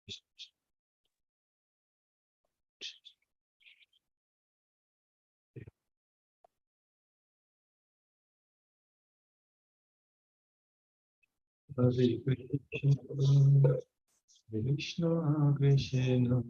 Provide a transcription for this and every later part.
Hare Krishna, Krishna Krishna,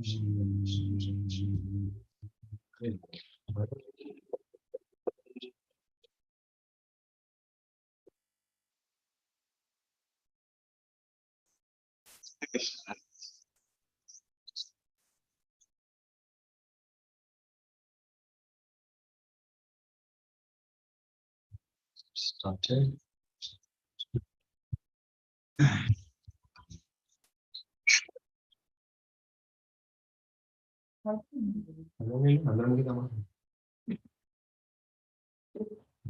started.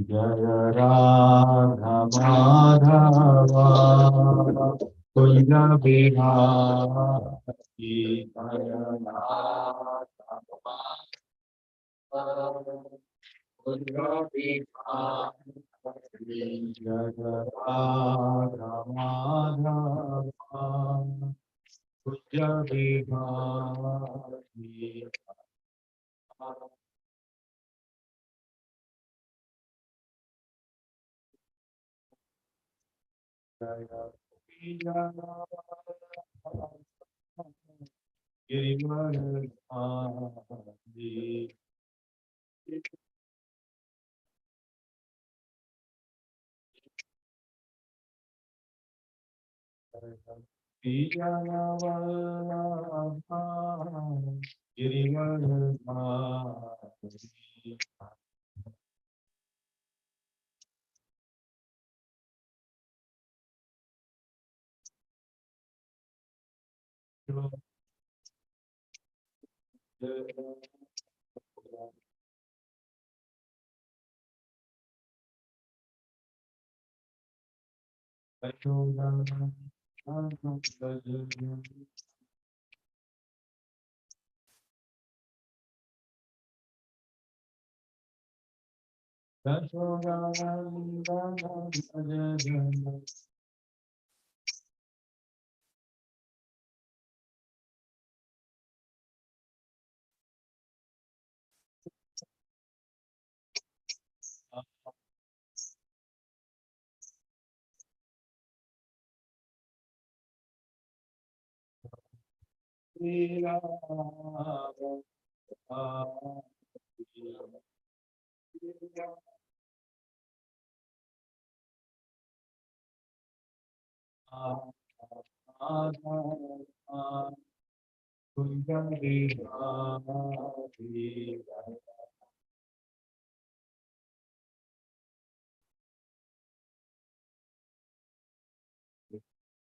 Jaya Radha Madhava Kunja Bihari Jaya Radha Madhava Kunja Bihari Jaya Radha Madhava Kunja Bihari Jaya Girivarapadi Vijayavalabha Girivarapadi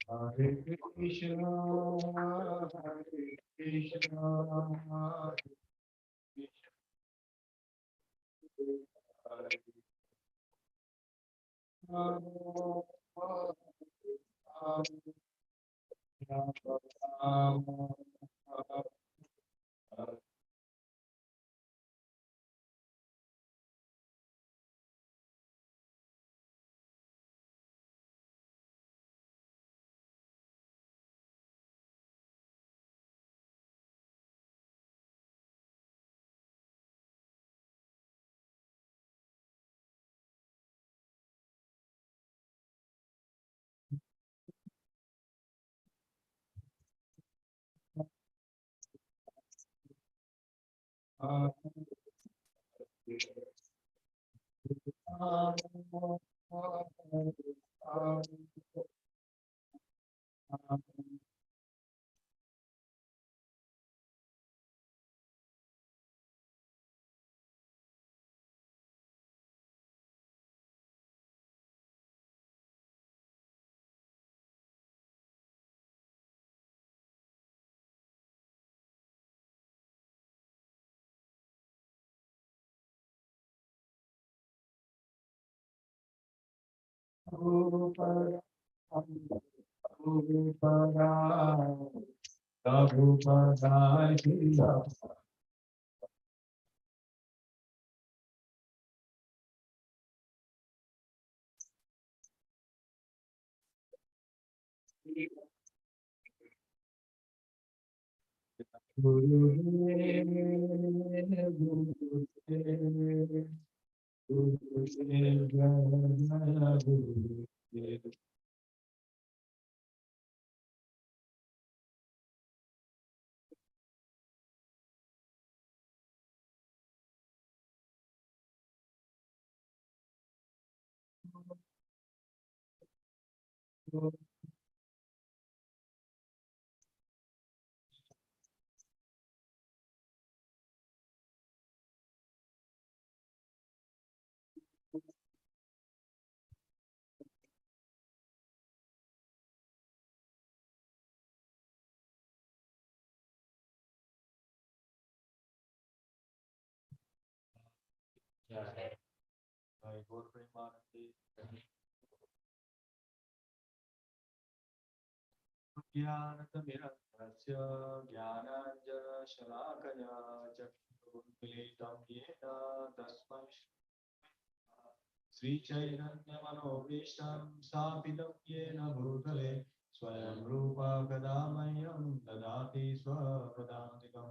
Hare Krishna, Hare Krishna, Hare Gurudev, Gurudev, Gurudev, Gurudev. ज्ञानतिमिरन्धस्य ज्ञानाञ्जनशलाकया चक्षुरुन्मीलितं येन तस्मै श्रीचैतन्यमनोभीष्टं स्थापितं येन भूतले स्वयं रूपा कदा मह्यं ददाति स्वपदान्तिकं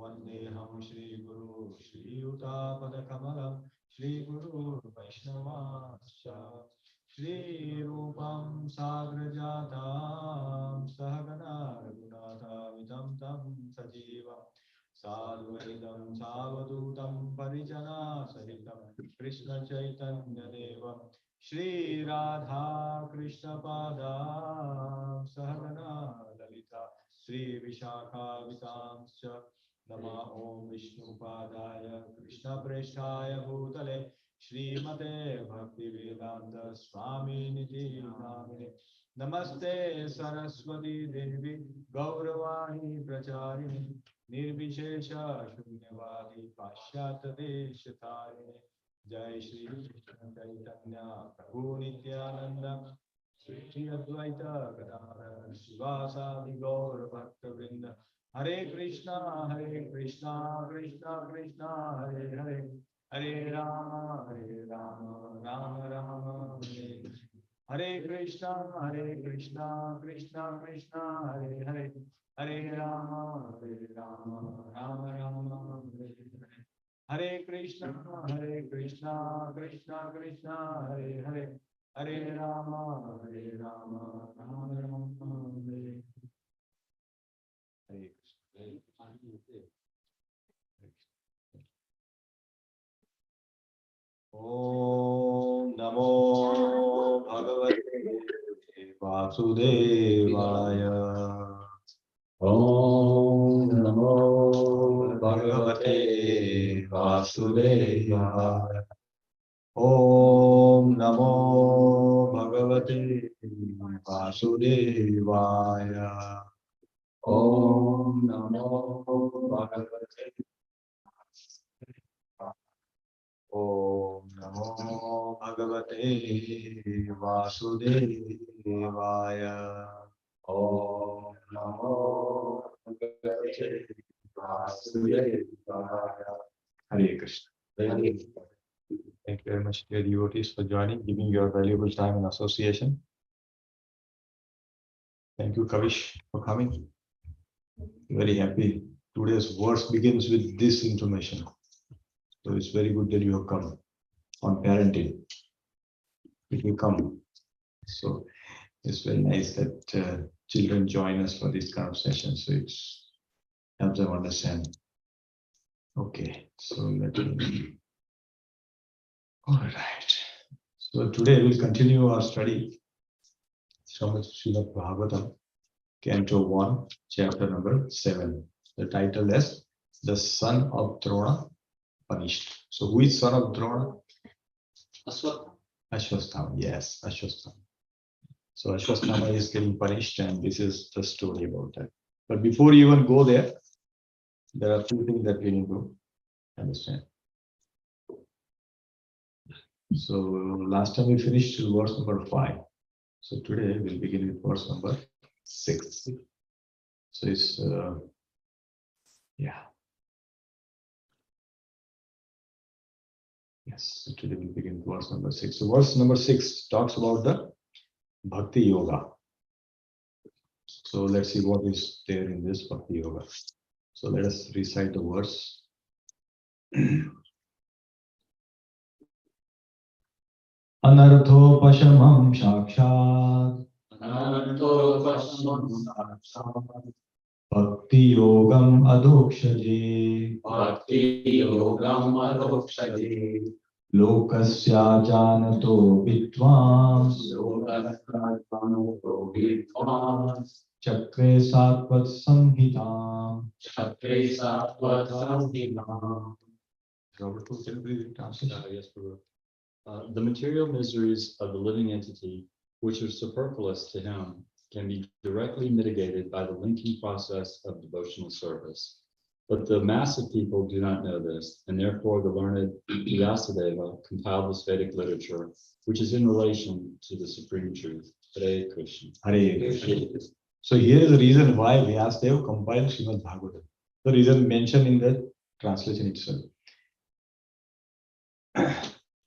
वन्देऽहं श्रीगुरु श्रीयुतापदकमलं श्रीगुरुर्वैष्णवांश्च श्रीरूपं साग्रजातां सहगना रघुनाथामितं तं सजीवं साद्वैतं सावधूतं परिजनासहितं कृष्ण चैतन्य देवं श्री राधा कृष्ण पादां सहगना ललिता श्री विशाखावितांश्च नमः ओं विष्णुपादाय कृष्ण प्रेष्ठाय भूतले श्रीमते भक्तिवेदांत स्वामिनिति नामिने नमस्ते सरस्वती देवी गौरवाणी प्रचारिणे निर्विशेष शून्यवादी पाश्चात्य देशतारिणे जय श्री कृष्ण चैतन्य प्रभु नित्यानंद श्री अद्वैत गदाधर शिवासादि गौर भक्त वृंद हरे कृष्णा कृष्णा कृष्णा हरे हरे हरे राम राम राम हरे हरे कृष्णा कृष्णा कृष्णा हरे हरे हरे राम राम राम हरे हरे हरे कृष्णा कृष्णा कृष्णा हरे हरे हरे राम राम राम हरे हरे कृष्ण ओम नमो भगवते वासुदेवाय ओम नमो भगवते वासुदेवाय ओम नमो भगवते वासुदेवाय ओम नमो भगवते ओम नमो भगवते वासुदेवाय ओम नमो भगवते वासुदेवाय हरे Krishna Thank you very much, dear devotees, for joining, giving your valuable time and association. Thank you, Kavish, for coming. Very happy. Today's verse begins with this information. So it's very good that you have come on parenting. If you come. So it's very nice that children join us for this kind of session. So it's helps them understand. Okay, so let me. All right. So today we'll continue our study. Srimad Bhagavatam, Canto 1, chapter number 7. The title is The Son of Drona Punished. So who is son of Drona? Ashwasthama. Yes, Ashwasthama. So Ashwasthama is getting punished, and this is the story about that. But before you even go there are two things that we need to understand. So last time we finished verse number 5. So today we'll begin with verse number 6. So it's yeah. Yes, so today we'll begin with verse number 6. So verse number 6 talks about the Bhakti Yoga. So let's see what is there in this Bhakti Yoga. So let us recite the verse. Anarthopashamam shakshat Bhakti yogam adokshaje Lokasya janato vidvam Chakre satvat samhitam. Robert, can you please translate? Yes, Guru. The material miseries of the living entity, which are superfluous to him, can be directly mitigated by the linking process of devotional service. But the mass of people do not know this, and therefore the learned Vyasadeva compiled this Vedic literature, which is in relation to the supreme truth. Hare Krishna. Hare Krishna. So here is the reason why Vyasadeva compiled Srimad Bhagavatam. The reason mentioned in the translation itself.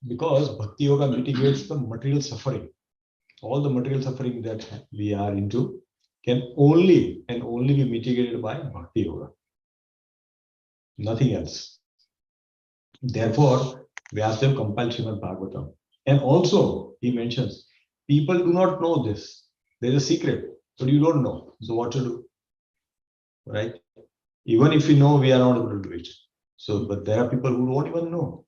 Because Bhakti Yoga mitigates the material suffering. All the material suffering that we are into can only and only be mitigated by Bhakti Yoga. Nothing else. Therefore, Vyasadeva compiled Srimad Bhagavatam. And also, he mentions, people do not know this. There is a secret, but you don't know. So what to do? Right? Even if we know, we are not able to do it. So, but there are people who don't even know.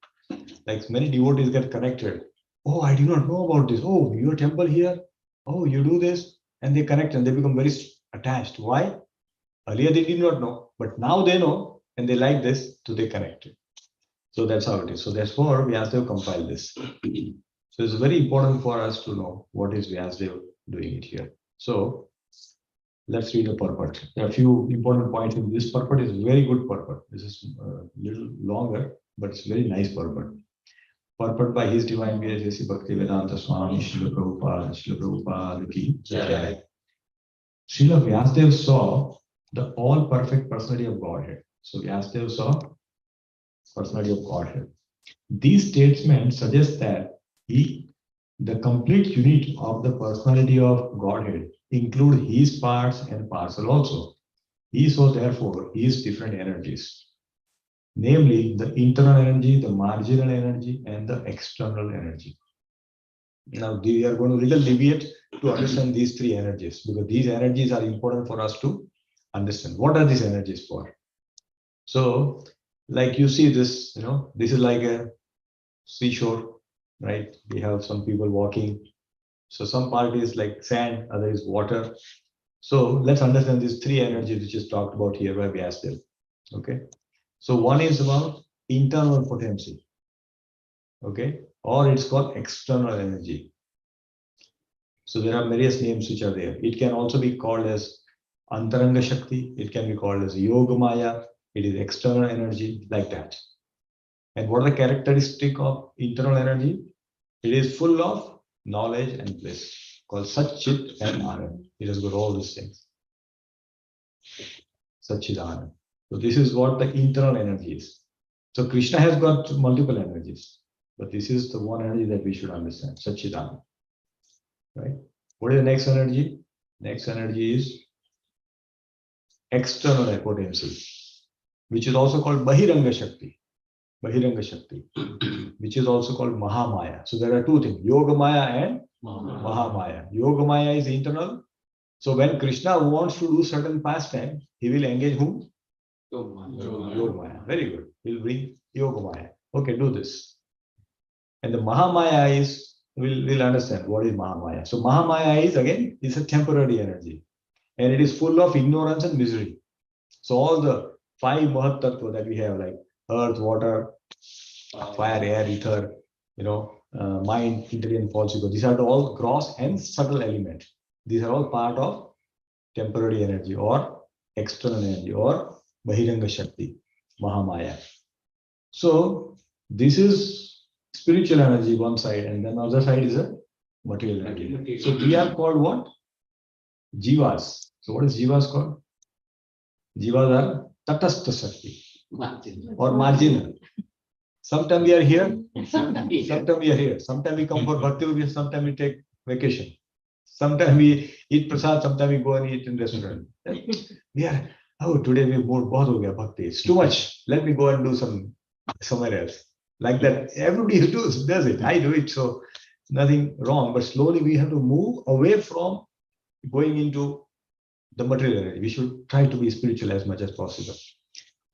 Like many devotees get connected. Oh, I do not know about this. Oh, your temple here. Oh, you do this. And they connect and they become very attached. Why? Earlier they did not know, but now they know and they like this, so they connect. So that's how it is. So therefore, Vyasadeva compiled this. So it's very important for us to know what is Vyasadeva doing it here. So let's read the purport. There are a few important points in this purport. Is very good purport. This is a little longer, but it's very nice purport. Purport by His Divine Grace, Bhaktivedanta Swami Srila Prabhupada ki jai. Srila Vyasadeva saw the all-perfect personality of Godhead. So Vyasadeva saw personality of Godhead. These statements suggest that the complete unit of the personality of Godhead include his parts and parcel also. He saw therefore his different energies, namely the internal energy, the marginal energy, and the external energy. Now we are going to little deviate to understand these three energies, because these energies are important for us to understand. What are these energies for? So, like you see this, this is like a seashore, right? We have some people walking. So some part is like sand, other is water. So let's understand these three energies which is talked about here by Vyasadeva. Okay. So one is about internal potency. Okay. Or it's called external energy. So there are various names which are there. It can also be called as Antaranga Shakti. It can be called as Yoga Maya. It is external energy, like that. And what are the characteristic of internal energy? It is full of knowledge and bliss, called Satchit and Anand. It has got all these things. Satchit Anand. So this is what the internal energy is. So Krishna has got multiple energies, but this is the one energy that we should understand, Satchit Anand. Right? What is the next energy? Next energy is external potency, which is also called Bahiranga Shakti. Bahiranga Shakti, which is also called Mahamaya. So there are two things, Yoga Maya and Mahamaya. Yoga Maya is internal. So when Krishna wants to do certain pastime, he will engage whom? Yoga Maya. Very good. He'll bring Yoga Maya. Okay, do this. And the Mahamaya is, we'll understand what is Mahamaya. So Mahamaya is again, is a temporary energy. And it is full of ignorance and misery. So all the five Mahat Tattva that we have, like earth, water, fire, air, ether, mind, intelligent, false ego. These are all gross and subtle elements. These are all part of temporary energy or external energy or Bahiranga Shakti, Mahamaya. So this is spiritual energy, one side, and then the other side is a material energy. So we are called what? Jivas. So what is Jivas called? Jivas are Tatastha Shakti or marginal. Sometimes we are here, sometimes we are here. Sometimes we come for bhakti, sometimes we take vacation. Sometimes we eat prasad, sometimes we go and eat in restaurant. We are oh, today we more bahut ho gaya bhakti. It's too much. Let me go and do somewhere else. Like that, everybody does it. I do it, so nothing wrong. But slowly we have to move away from going into the material energy. We should try to be spiritual as much as possible.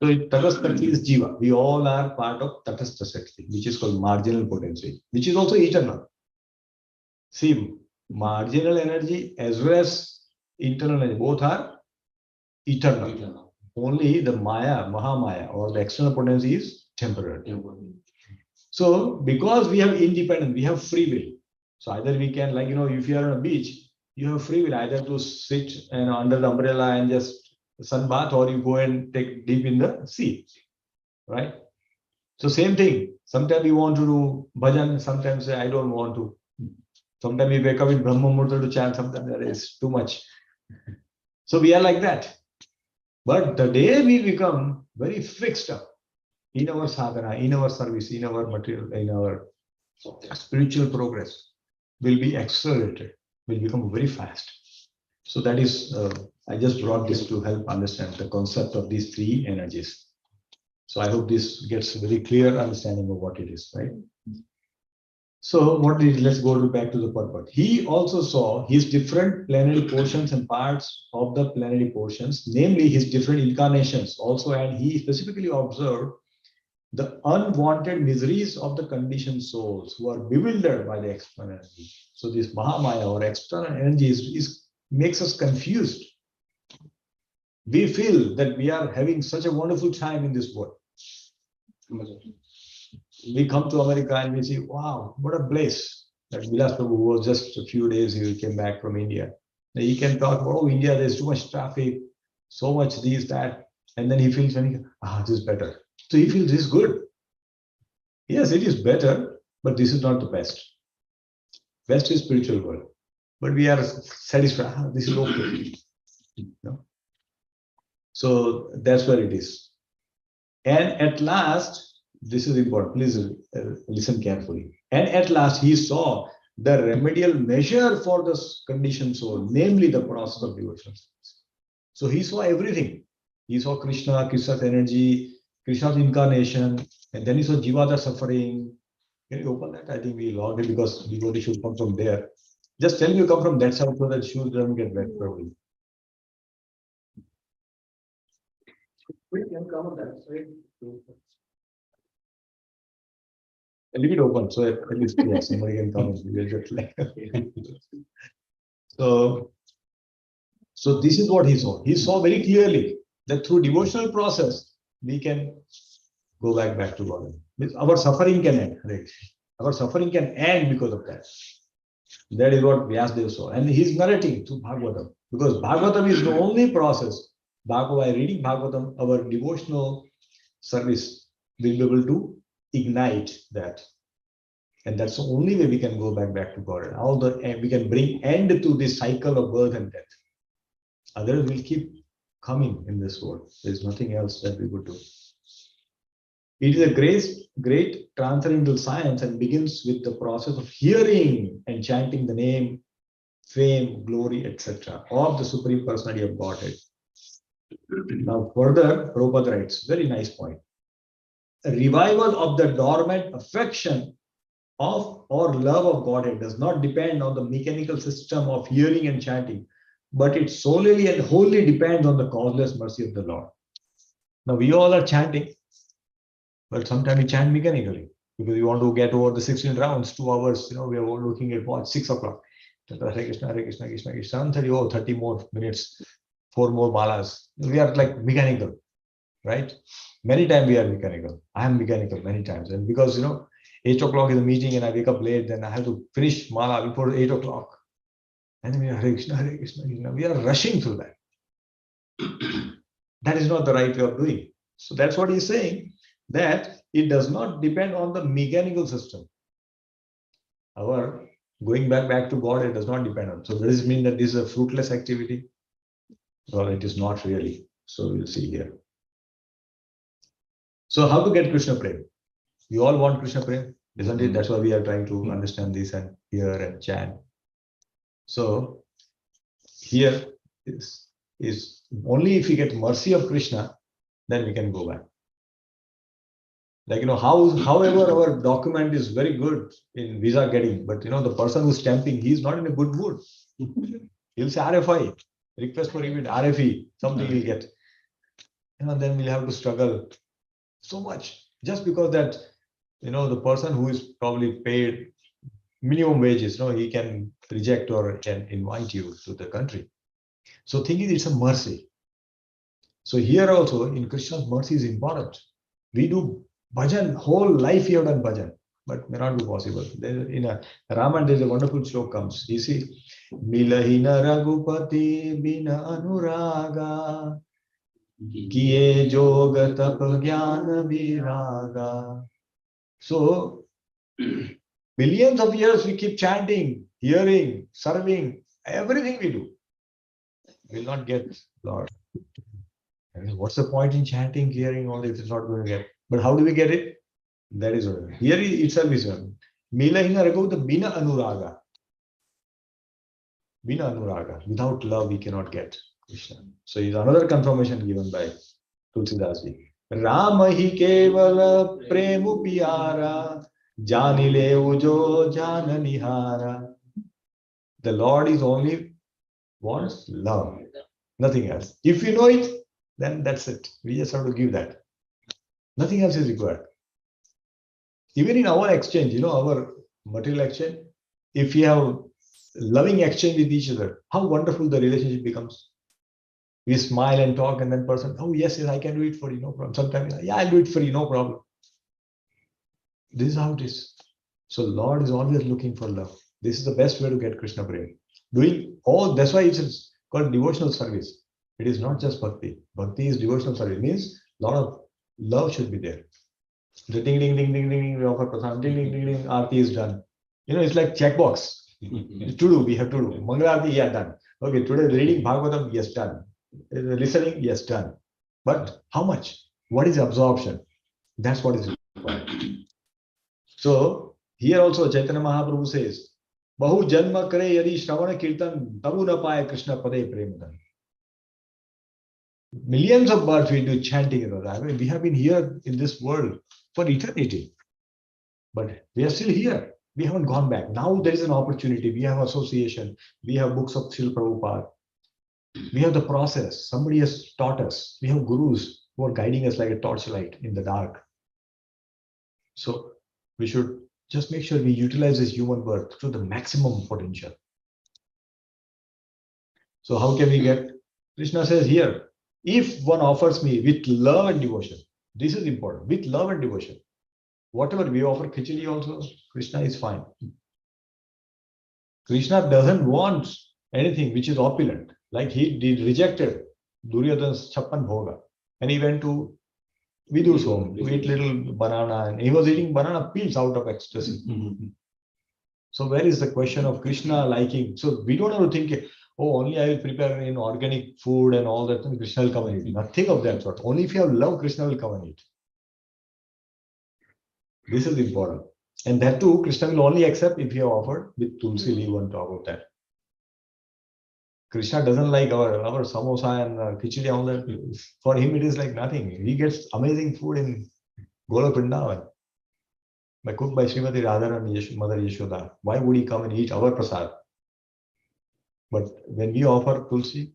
So Tatastha Shakti is Jiva. We all are part of Tatastha Shakti, which is called marginal potency, which is also eternal. See, marginal energy as well as internal energy, both are eternal. Only the Maya, Mahamaya, or the external potency is temporary. So because we have independence, we have free will. So either we can, like, if you are on a beach, you have free will either to sit under the umbrella and just sunbath, or you go and take deep in the sea, right? So same thing. Sometimes we want to do bhajan, sometimes say, I don't want to. Sometimes we wake up in Brahma Murta to chant, sometimes that is too much. So we are like that. But the day we become very fixed up in our sadhana, in our service, in our material, in our spiritual progress, will be accelerated, will become very fast. So that is, I just brought this to help understand the concept of these three energies. So I hope this gets a very clear understanding of what it is, right? So let's go back to the purport. He also saw his different plenary portions and parts of the plenary portions, namely his different incarnations also, and he specifically observed the unwanted miseries of the conditioned souls who are bewildered by the external energy. So this Mahamaya or external energy makes us confused. We feel that we are having such a wonderful time in this world. We come to America and we see, wow, what a place. That Vilas Prabhu, who was just a few days, he came back from India. He can talk about, oh, India, there's too much traffic, so much this, that. And then he feels, this is better. So he feels this is good. Yes, it is better, but this is not the best. Best is spiritual world. But we are satisfied, this is okay. So that's where it is. And at last, this is important, please listen carefully. And at last he saw the remedial measure for the conditioned soul, namely the process of devotional service. So he saw everything. He saw Krishna, Krishna's energy, Krishna's incarnation, and then he saw Jivada suffering. Can you open that? I think we logged it because devotee should come from there. Just tell me you come from that side so that shoes don't get wet probably. We can come on that side. Leave it open so at least somebody can come and just like. So this is what he saw. He saw very clearly that through devotional process we can go back to God. Our suffering can end. Right? Our suffering can end because of that. That is what Vyasadeva saw, and he's narrating through Bhagavatam, because Bhagavatam is the only process. By reading Bhagavatam, our devotional service will be able to ignite that, and that's the only way we can go back to God. And we can bring end to this cycle of birth and death. Others will keep coming in this world. There is nothing else that we would do. It is a great transcendental science and begins with the process of hearing and chanting the name, fame, glory, etc. of the Supreme Personality of Godhead. Now further, Prabhupada writes, very nice point. A revival of the dormant affection of or love of Godhead does not depend on the mechanical system of hearing and chanting, but it solely and wholly depends on the causeless mercy of the Lord. Now we all are chanting, but sometimes we chant mechanically because we want to get over the 16 rounds, 2 hours. We are all looking at watch, 6 o'clock. Hare Krishna, Hare Krishna, Krishna Krishna. 30 more minutes, 4 more malas. We are like mechanical, right? Many times we are mechanical. I am mechanical many times, and because 8 o'clock is a meeting and I wake up late, then I have to finish mala before 8 o'clock. And then we are Hare Krishna, Hare Krishna, Krishna. We are rushing through that. That is not the right way of doing. So that's what he's saying, that it does not depend on the mechanical system. Our going back to God, it does not depend on. So does it mean that this is a fruitless activity? Well, it is not really. So we'll see here. So how to get Krishna Prem? You all want Krishna Prem, isn't it? That's why we are trying to understand this and hear and chant. So here is is only if we get mercy of Krishna, then we can go back. Like, however, our document is very good in visa getting, but the person who's stamping, he's not in a good mood. He'll say RFI, request for even RFE, something he'll get. Then we'll have to struggle so much just because that, the person who is probably paid minimum wages, he can reject or can invite you to the country. So thinking it's a mercy. So here also in Krishna's mercy is important. We do bhajan, whole life we have done bhajan, but may not be possible. In a Raman, there's a wonderful sloka comes. You see, Milahina Raghupati Bina Anuraga Kiye Yoga Tap Jnana Viraga. So millions of years we keep chanting, hearing, serving, everything we do. We'll not get Lord. What's the point in chanting, hearing, all this? It's not going to get. But how do we get it? That is what here itself is Milahina Raghupati Bina Anuraga. Bina Anuraga. Without love, we cannot get Krishna. So it's another confirmation given by Tulsidas ji. Rama hi kevala premu piyara janile ujo jananihara. The Lord is only wants love, nothing else. If we know it, then that's it. We just have to give that. Nothing else is required. Even in our exchange, our material exchange, if we have loving exchange with each other, how wonderful the relationship becomes. We smile and talk, and then person, oh yes, I can do it for you, no problem. Sometimes, yeah, I'll do it for you, no problem. This is how it is. So Lord is always looking for love. This is the best way to get Krishna prema. Doing all, that's why it's called devotional service. It is not just bhakti. Bhakti is devotional service. It means a lot of love should be there. The ding ding ding ding ding, we offer prasad, ding ding ding ding, aarti is done. It's like checkbox. To do, we have to do. Mangala aarti, yeah, done. Okay, today reading Bhagavatam, yes, done. Listening, yes, done. But how much? What is absorption? That's what is required. So here also Chaitanya Mahaprabhu says, Bahu janma kare yadi shravana kirtan tabu na paye Krishna pade premadan. Millions of births we do chanting. I mean, we have been here in this world for eternity. But we are still here. We haven't gone back. Now there is an opportunity. We have association. We have books of Srila Prabhupada. We have the process. Somebody has taught us. We have gurus who are guiding us like a torchlight in the dark. So we should just make sure we utilize this human birth to the maximum potential. So how can we get? Krishna says here, if one offers me with love and devotion, this is important, with love and devotion. Whatever we offer khichdi also, Krishna is fine. Krishna doesn't want anything which is opulent. Like he rejected Duryodhana's Chappan Bhoga. And he went to Vidur's home to eat little banana. And he was eating banana peels out of ecstasy. So where is the question of Krishna liking? So we don't have to think, oh, only I will prepare organic food and all that, and Krishna will come and eat. Nothing of that sort. Only if you have love, Krishna will come and eat. This is important. And that too, Krishna will only accept if you have offered with tulsi leaf on top of that. Krishna doesn't like our samosa and khichdi, all that. For him, it is like nothing. He gets amazing food in Golok Vrindavan, cooked by Srimati Radharani, Mother Yashoda. Why would he come and eat our prasad? But when we offer tulsi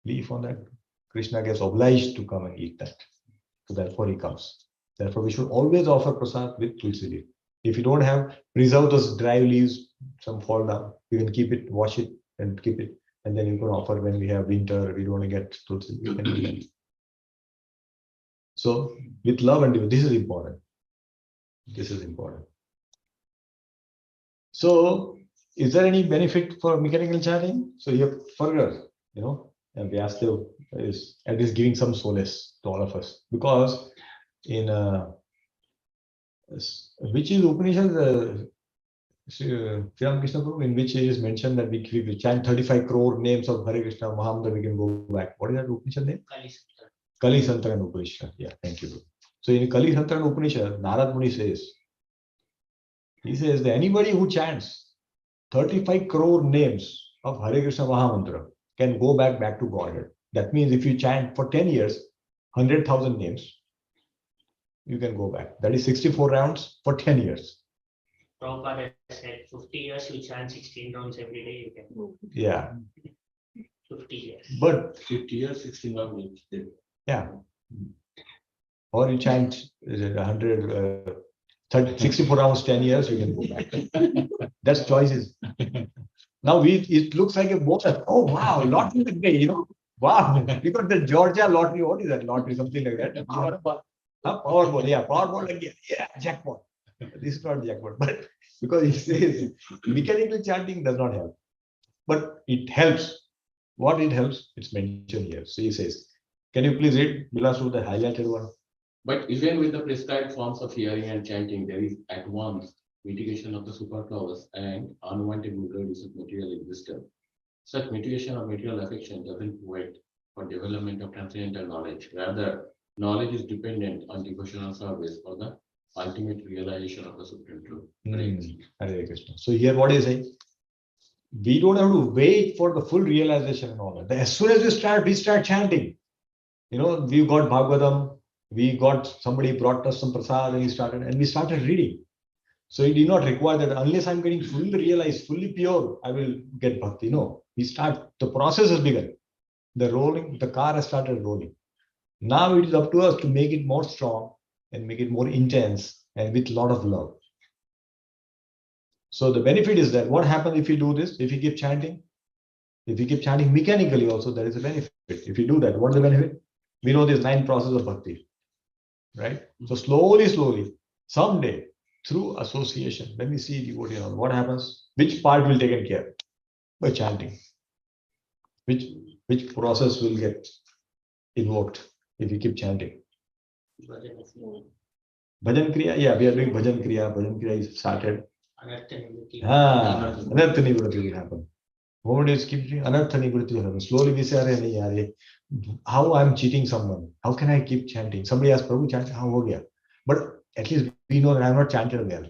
leaf on that, Krishna gets obliged to come and eat that. So therefore he comes. Therefore we should always offer prasad with tulsi leaf. If you don't have, preserve those dry leaves, some fall down. You can keep it, wash it and keep it. And then you can offer when we have winter, we don't want to get tulsi. You can do that. So with love and this is important. This is important. So is there any benefit for mechanical chanting? So you have further, and Vyasdev is at least giving some solace to all of us, because in which is Upanishad, Sri Ramakrishna Prabhu, in which it is mentioned that we chant 35 crore names of Hare Krishna Mahamudra, we can go back. What is that Upanishad name? Kali Santaran Upanishad. Yeah, thank you. So in Kali Santaran Upanishad, Narad Muni says, he says that anybody who chants 35 crore names of Hare Krishna Mahamantra can go back to Godhead. That means if you chant for 10 years, 100,000 names, you can go back. That is 64 rounds for 10 years. Prabhupada said 50 years, you chant 16 rounds every day, you can. Yeah. 50 years. But 50 years, 16 rounds. yeah. Or you chant 100, 64 rounds, 10 years, you can go back. That's choices. Now it looks like a bonus. Oh wow, lottery today, Wow, because the Georgia lottery, what is that lottery? Something like that. Powerball, yeah, Powerball again, yeah, jackpot. This is not jackpot, but because it says mechanical chanting does not help, but it helps. What it helps? It's mentioned here. So he says, can you please read Bilasu, the highlighted one? But even with the prescribed forms of hearing and chanting, there is at once mitigation of the superfluous and unwanted vagaries of material existence. Such mitigation of material affection doesn't wait for development of transcendental knowledge. Rather, knowledge is dependent on devotional service for the ultimate realization of the supreme truth. Hare Krishna. So here what is saying? We don't have to wait for the full realization and all that. As soon as we start chanting. We got Bhagavatam, we got somebody brought us some prasad and we started reading. So it did not require that unless I'm getting fully realized, fully pure, I will get bhakti. No, the process has begun. The car has started rolling. Now it is up to us to make it more strong and make it more intense and with a lot of love. So the benefit is that what happens if you do this, if you keep chanting? If you keep chanting mechanically also, there is a benefit. If you do that, what is the benefit? We know this 9 process of bhakti, right? So slowly, someday, through association, when we see devotee, what happens? Which part will taken care? By chanting. Which process will get invoked if you keep chanting? Bhajan Kriya, yeah, we are doing Bhajan Kriya. Bhajan Kriya is started. Anartha Nivritti will happen. Moment is keep doing Anartha Nivritti will happen. Slowly we say, how I'm cheating someone? How can I keep chanting? Somebody asks, Prabhu, chant, how ho gaya? But at least we know that I'm not chanted well.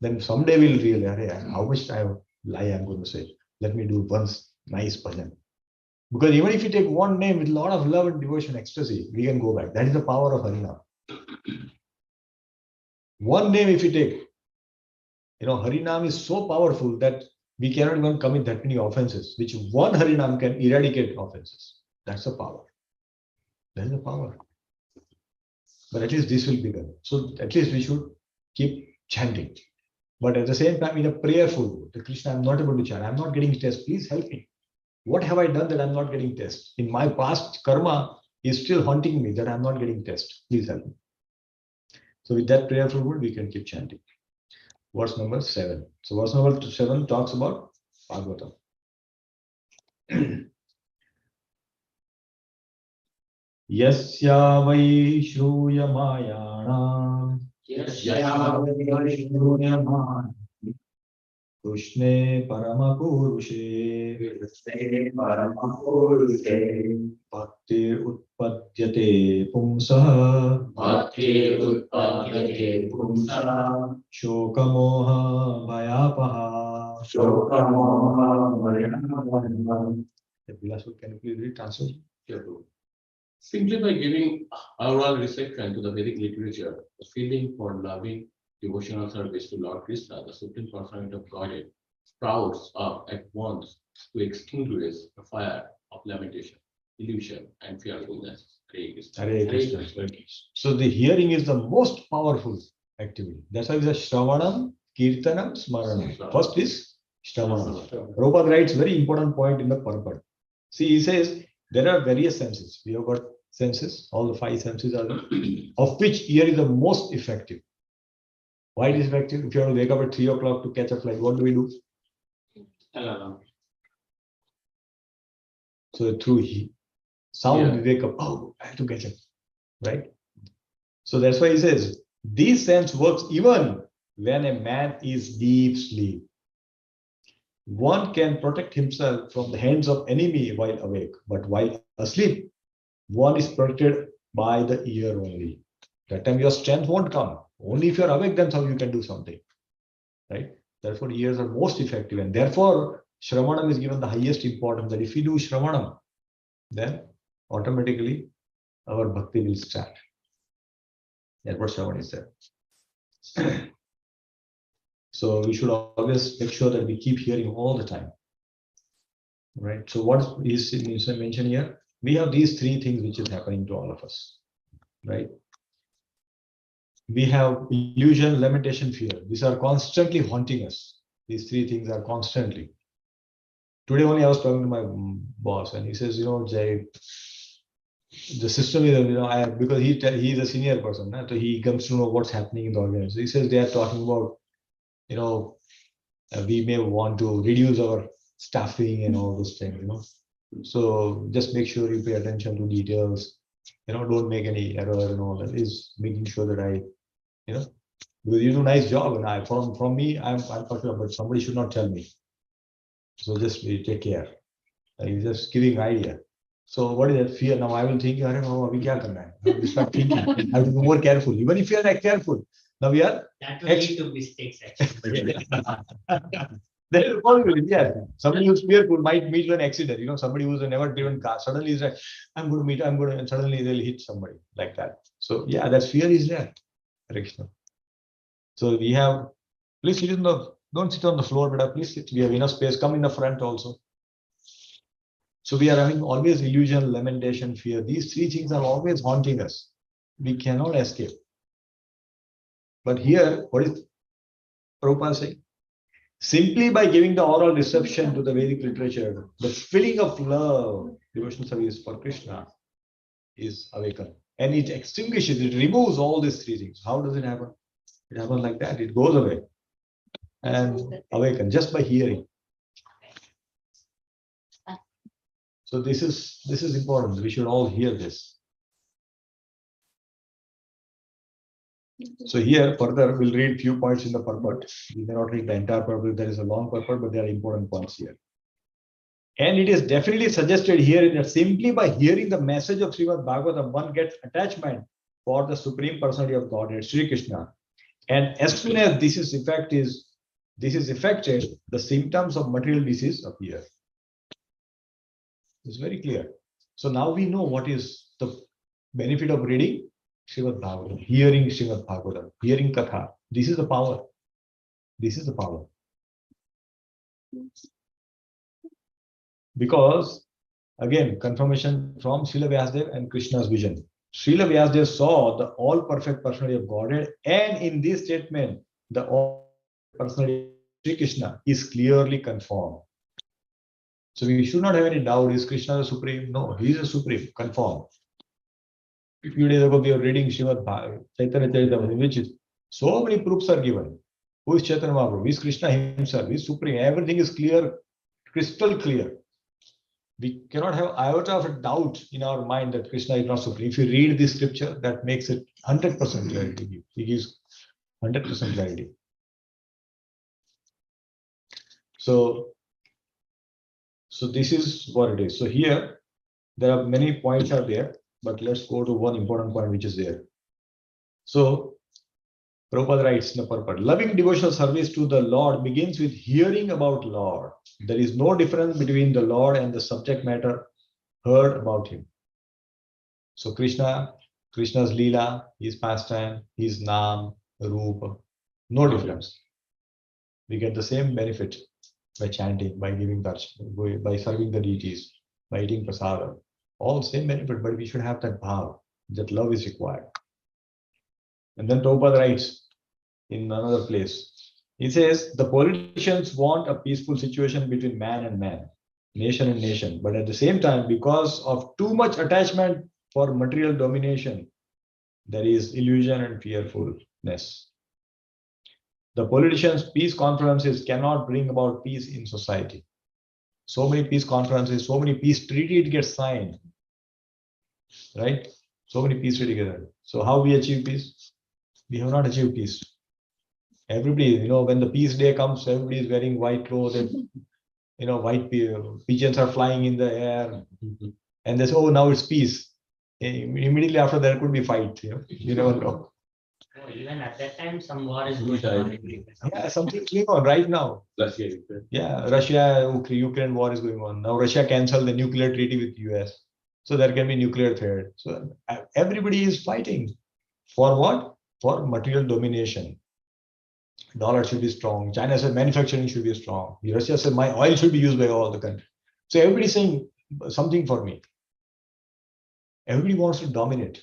Then someday we'll realize how much lie I'm going to say. Let me do once nice bhajan. Because even if you take one name with a lot of love and devotion, ecstasy, we can go back. That is the power of Harinam. One name if you take, Harinam is so powerful that we cannot even commit that many offenses, which one Harinam can eradicate offenses. That's the power. That is the power. But at least this will be done. So at least we should keep chanting. But at the same time, in a prayerful, Krishna, I'm not able to chant. I'm not getting test. Please help me. What have I done that I'm not getting test? In my past karma is still haunting me that I'm not getting test. Please help me. So with that prayerful word, we can keep chanting. Verse number 7. So verse number 7 talks about Bhagavatam. Yasya vai shruyamayanam Krishne Paramapurushe Bhaktir Utpadyate Pumsaha Shokamoha Bhayapaha. Bilasu, can you please read translate? Simply by giving oral reception to the Vedic literature, the feeling for loving devotional service to Lord Krishna, the Supreme Personality of Godhead, sprouts up at once to extinguish the fire of lamentation, illusion, and fearfulness. Hare Krishna. Hare Krishna. So the hearing is the most powerful activity. That's why it's a Shravanam, Kirtanam, Smaranam. First is Shravanam. Prabhupada writes very important point in the purport. See, he says there are various senses. We have got senses, all the 5 senses are there, of which ear is the most effective. Why it is effective? If you want to wake up at 3 o'clock to catch a flight, what do we do? So through sound, we wake up, oh, I have to catch up, right? So that's why he says, this sense works even when a man is deep sleep. One can protect himself from the hands of enemy while awake, but while asleep, one is protected by the ear only. That time your strength won't come. Only if you're awake, then how you can do something, right? Therefore, ears are most effective, and therefore, Shravanam is given the highest importance. That if you do Shravanam, then automatically our bhakti will start. That's what Shravan is there. So we should always make sure that we keep hearing all the time. Right. So what is mentioned here? We have these three things which is happening to all of us. Right. We have illusion, lamentation, fear. These are constantly haunting us. These three things are constantly. Today only I was talking to my boss and he says, Jay, the system is, because he's a senior person, so he comes to know what's happening in the organization. He says they are talking about, we may want to reduce our staffing and all those things, So just make sure you pay attention to details, don't make any error and all that. Is making sure that I, because you do a nice job and I from me, I'm particular, but somebody should not tell me. So just take care. He's just giving idea. So what is that fear? Now I will think, I don't know, we can't start thinking. I have to be more careful. Even if you are not careful, now we are. That will lead to mistakes actually. There is a possibility, yeah. Somebody who's fearful might meet an accident. Somebody who's never driven car suddenly is like, I'm going to, and suddenly they'll hit somebody like that. So yeah, that fear is there. Krishna. So we have, please sit don't sit on the floor, but please sit. We have enough space. Come in the front also. So we are having always illusion, lamentation, fear. These three things are always haunting us. We cannot escape. But here, what is Prabhupada saying? Simply by giving the oral reception to the Vedic literature, the feeling of love, devotional service for Krishna is awakened. And it extinguishes, it removes all these three things. How does it happen? It happens like that. It goes away and awaken just by hearing. So this is important. We should all hear this. So here further we'll read few points in the purport. We may not read the entire purport. There is a long purport, but there are important points here. And it is definitely suggested here that simply by hearing the message of Srimad Bhagavatam, one gets attachment for the Supreme Personality of Godhead, Sri Krishna. And as soon as this is effected, the symptoms of material disease appear. It's very clear. So now we know what is the benefit of reading Srimad Bhagavatam, hearing Srimad Bhagavatam, hearing Katha. This is the power. This is the power. Because, again, confirmation from Srila Vyasadeva and Krishna's vision. Srila Vyasadeva saw the all-perfect personality of Godhead, and in this statement, the all-perfect personality of Sri Krishna is clearly confirmed. So we should not have any doubt, is Krishna the Supreme? No, he is the Supreme, confirmed. A few days ago, we were reading Srimad Bhagavatam, Chaitanya Charitamrita, in which so many proofs are given. Who is Chaitanya Mahaprabhu? Who is Krishna himself? He is Supreme. Everything is clear, crystal clear. We cannot have iota of a doubt in our mind that Krishna is not Supreme. If you read this scripture, that makes it 100% clarity. He gives 100% clarity. So this is what it is. So here, there are many points are there, but let's go to one important point which is there. So Prabhupada writes in the purport, loving devotional service to the Lord begins with hearing about Lord. There is no difference between the Lord and the subject matter heard about him. So Krishna's Leela, his pastime, his Naam, Rupa, no difference. We get the same benefit by chanting, by giving darshan, by serving the deities, by eating prasada. All same benefit, but we should have that bhav, that love is required. And then Prabhupada writes in another place, he says, the politicians want a peaceful situation between man and man, nation and nation. But at the same time, because of too much attachment for material domination, there is illusion and fearfulness. The politicians' peace conferences cannot bring about peace in society. So many peace conferences, so many peace treaties get signed, right? So many peace treaties get signed. So how we achieve peace? We have not achieved peace. Everybody, when the peace day comes, everybody is wearing white clothes and, white pigeons are flying in the air. And they say, oh, now it's peace. Immediately after there could be fight, you never know. Oh, even at that time, some war is going on. Yeah, something's going on right now. Russia, Ukraine war is going on. Now Russia cancelled the nuclear treaty with US. So there can be nuclear threat. So everybody is fighting for what? For material domination. Dollar should be strong. China said manufacturing should be strong. Russia said my oil should be used by all the countries. So everybody's saying something for me. Everybody wants to dominate.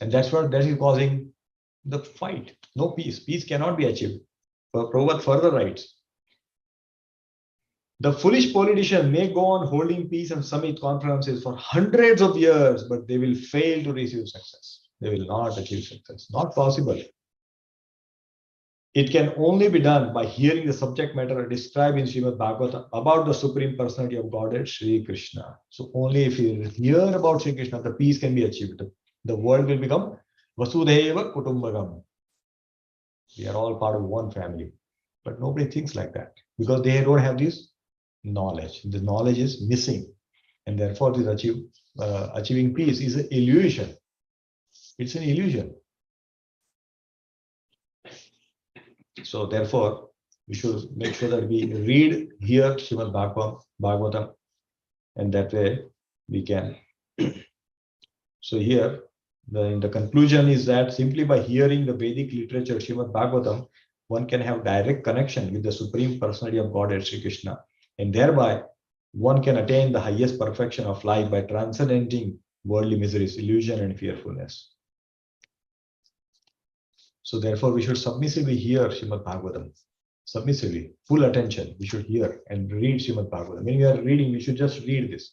And that is causing the fight. No peace. Peace cannot be achieved. But Prabhupada further writes, the foolish politician may go on holding peace and summit conferences for hundreds of years, but they will fail to receive success. They will not achieve success. Not possible. It can only be done by hearing the subject matter described in Srimad Bhagavatam about the Supreme Personality of Godhead, Sri Krishna. So only if you hear about Sri Krishna, the peace can be achieved. The world will become Vasudhaiva Kutumbagam. We are all part of one family. But nobody thinks like that because they don't have this knowledge. The knowledge is missing. And therefore, this achieving peace is an illusion. It's an illusion. So therefore, we should make sure that we read here Srimad Bhagavatam, and that way we can. So here, in the conclusion is that simply by hearing the Vedic literature, Srimad Bhagavatam, one can have direct connection with the Supreme Personality of Godhead, Sri Krishna, and thereby one can attain the highest perfection of life by transcending worldly miseries, illusion, and fearfulness. So therefore, we should submissively hear Srimad Bhagavatam. Submissively, full attention, we should hear and read Srimad Bhagavatam. When we are reading, we should just read this.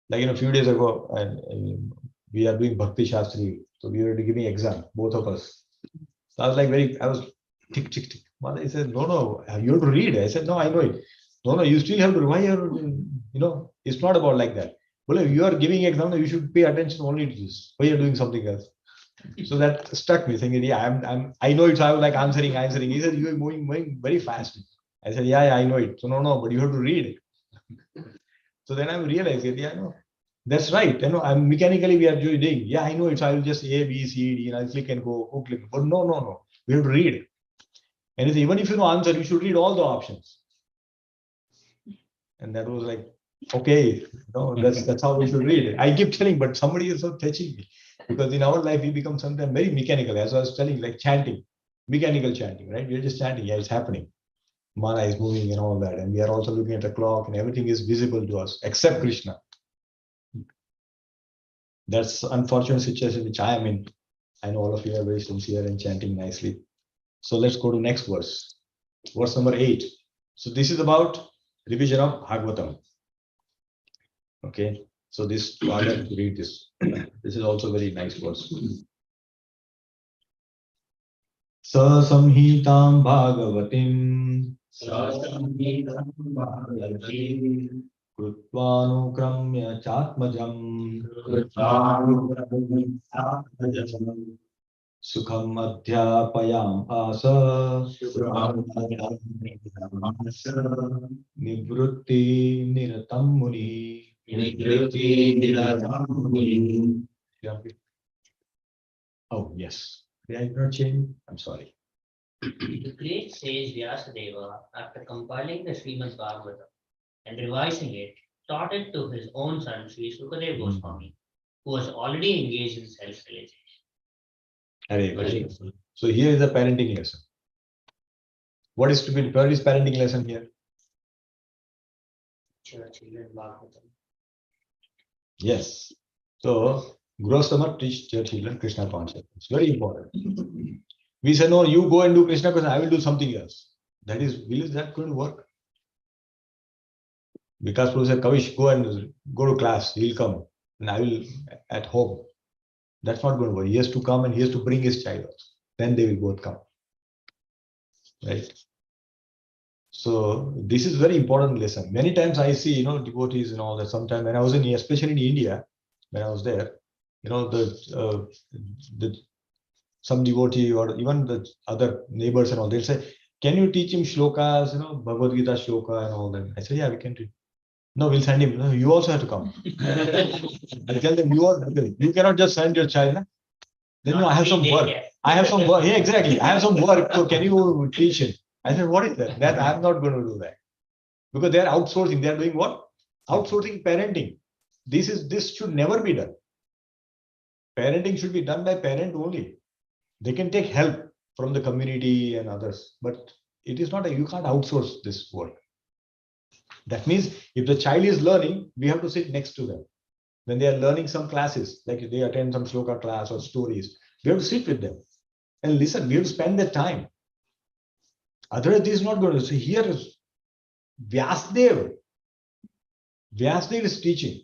Like a few days ago, and we are doing Bhakti Shastri, so we were giving exam, both of us. So I was like I was tick, tick, tick. Mother said, no, you have to read. I said, no, I know it. No, you still have to, why you're, it's not about like that. Well, if you are giving exam, you should pay attention only to this. Why you're doing something else? So that struck me, thinking, yeah, I know it. So I was like answering. He said, you're moving very fast. I said, yeah, I know it. So no, but you have to read it. So then I realized, yeah, no, that's right. I'm mechanically we are doing. Yeah, I know it. So I will just A, B, C, D, and I'll click and go, click. But no. We have to read it. And even if you know answer, you should read all the options. And that was like, okay, that's how we should read it. I keep telling, but somebody is so touching me. Because in our life, we become sometimes very mechanical, as I was telling, like chanting, mechanical chanting, right? We're just chanting, yeah, it's happening. Mana is moving and all that. And we are also looking at the clock and everything is visible to us, except Krishna. That's unfortunate situation which I am in. I know all of you are very sincere and chanting nicely. So let's go to next verse. Verse number 8. So this is about revision of Bhagavatam. Okay. So this, I like to read this. This is also very nice verse. Sa samhitam bhagavatim Krutvanukramya chatmajam Sukham adhyapayam asa Nivrutti niratam muni. Oh, yes. Did I not change? I'm sorry. The great sage Vyasadeva, after compiling the Srimad Bhagavatam and revising it, taught it to his own son, Sri Sukadeva Goswami, who was already engaged in self-realization. So here is a parenting lesson. What is parenting lesson here? Children Bhagavatam. Yes. So Grosama teach their children Krishna consciousness. It's very important. We say, no, you go and do Krishna consciousness, I will do something else. Is that going to work? Because Prabhu said, Kavish, go to class, he'll come. And I will at home. That's not going to work. He has to come and he has to bring his child also. Then they will both come. Right? So this is very important lesson. Many times I see, devotees and all that. Sometimes when I was especially in India, when I was there, some devotee or even the other neighbors and all, they'll say, can you teach him shlokas, Bhagavad Gita shloka and all that? I say, yeah, we can do. No, we'll send him. No, you also have to come. I tell them, you cannot just send your child. Then I have some work. Yeah, exactly. I have some work. So can you teach him? I said, what is that? I'm not going to do that. Because they're outsourcing. They're doing what? Outsourcing parenting. this should never be done. Parenting should be done by parent only. They can take help from the community and others, but it is not you can't outsource this work. That means if the child is learning, we have to sit next to them. When they are learning some classes, like they attend some shloka class or stories, we have to sit with them and listen. We have to spend that time. Otherwise, this is not going to. So here is Vyasdev. Vyasdev is teaching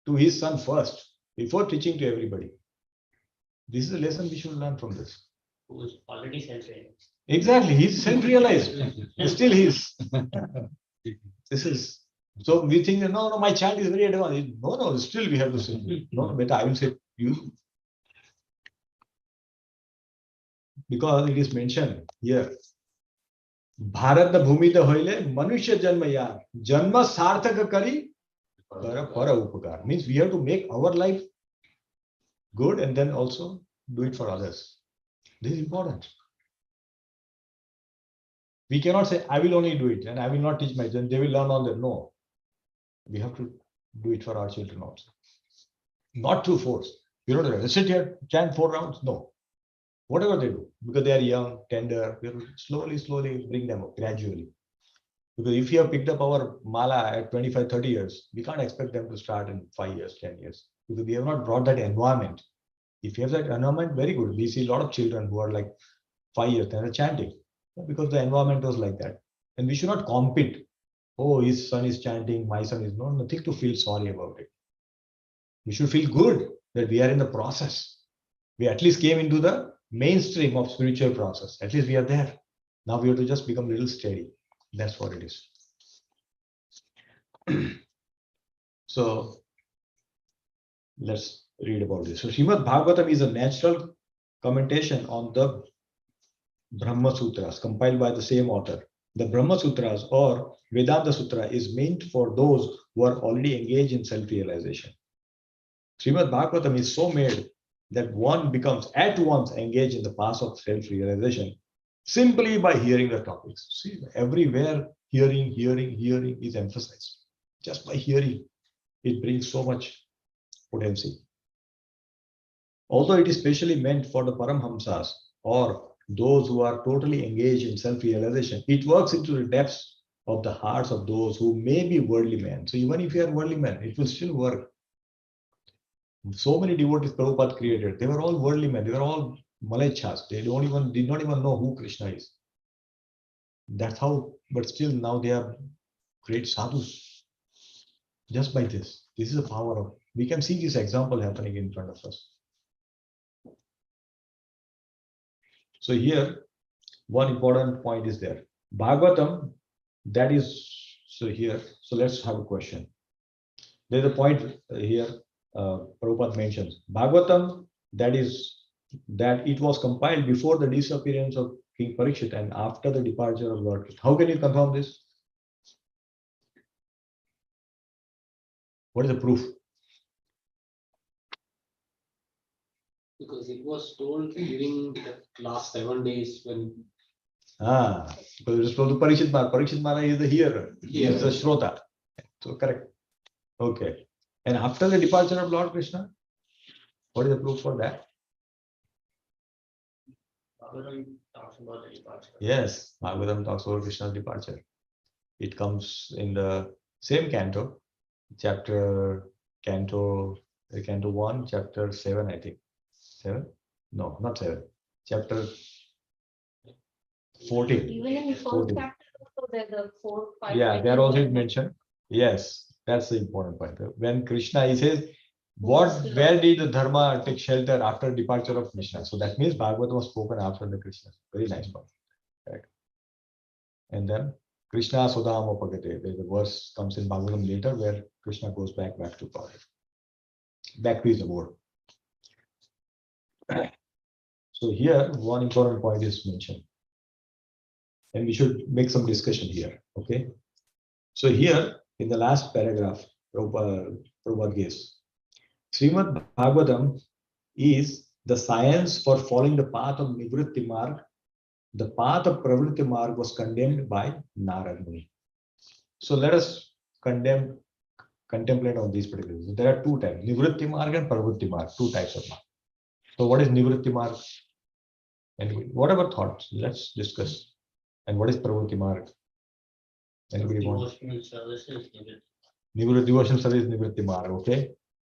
to his son first, before teaching to everybody. This is a lesson we should learn from this. Who is already self-realized. Exactly, he's self-realized. Still he's. This is. So we think, no, my child is very advanced. No, still we have to say, no, better, I will say you. Because it is mentioned here. Bharat bhumi the hoile, Manushya janma yar, janma sarthaka kari, para upakar. Means we have to make our life good and then also do it for others. This is important. We cannot say, I will only do it and I will not teach my children. They will learn on their own. No. We have to do it for our children also. Not through force. You don't have to sit here, chant 4 rounds. No. Whatever they do, because they are young, tender, we have to slowly bring them up gradually. Because if you have picked up our mala at 25, 30 years, we can't expect them to start in 5 years, 10 years. Because we have not brought that environment. If you have that environment, very good. We see a lot of children who are like 5 years and are chanting. Because the environment was like that. And we should not compete. Oh, his son is chanting, my son is not. Nothing to feel sorry about it. We should feel good that we are in the process. We at least came into the mainstream of spiritual process. At least we are there. Now we have to just become a little steady. That's what it is. So let's read about this. So Srimad Bhagavatam is a natural commentation on the Brahma Sutras compiled by the same author. The Brahma Sutras or Vedanta Sutra is meant for those who are already engaged in self-realization. Srimad Bhagavatam is so made that one becomes at once engaged in the path of self-realization simply by hearing the topics. See, everywhere hearing is emphasized. Just by hearing, it brings so much potency. Although it is specially meant for the Paramhamsas or those who are totally engaged in self-realization, it works into the depths of the hearts of those who may be worldly men. So even if you are worldly men, it will still work. So many devotees Prabhupada created, they were all worldly men, they were all Malechas. They did not even know who Krishna is. That's how, but still now they are great sadhus. Just by this. This is the power of, we can see this example happening in front of us. So here, one important point is there. Bhagavatam, that is, so here, so let's have a question. There's a point here, Prabhupada mentions. Bhagavatam, that it was compiled before the disappearance of King Parikshit and after the departure of Lord Krishna. How can you confirm this? What is the proof? Because it was told during the last 7 days when. Because it was told to Parikshit Maharaj. Parikshit Maharaj is the hearer. He is the Shrota. So correct. Okay. And after the departure of Lord Krishna, what is the proof for that? Bhagavatam talks about the departure. Yes, Bhagavatam talks about Krishna's departure. It comes in the same canto, canto 1, chapter 7, I think. 7? No, not 7. Chapter 14. Even in the first 14. chapter, also there's a 4, 5. Yeah, there also it mentioned. Yes, that's the important point. When Krishna, he says, where did the Dharma take shelter after departure of Krishna? So that means Bhagavatam was spoken after the Krishna. Very nice point. Right. And then Krishna Sodama Pagate. The verse comes in Bhagavatam later where Krishna goes back to God. Back to his abode. So here, one important point is mentioned. And we should make some here. Okay. So here, in the last paragraph, Prabhupada gives, Srimad Bhagavatam is the science for following the path of Nivritti Marg. The path of Pravritti Marg was condemned by Narad Muni. So let us condemn contemplate on these particular. So there are two types, Nivritti Marg and Pravritti Marg, two types of marg. So what is Nivritti Marg? And whatever thoughts, let's discuss. And what is Pravritti Marg? Anybody want? Devotional services. Devotional service, Nivritti Marg, okay?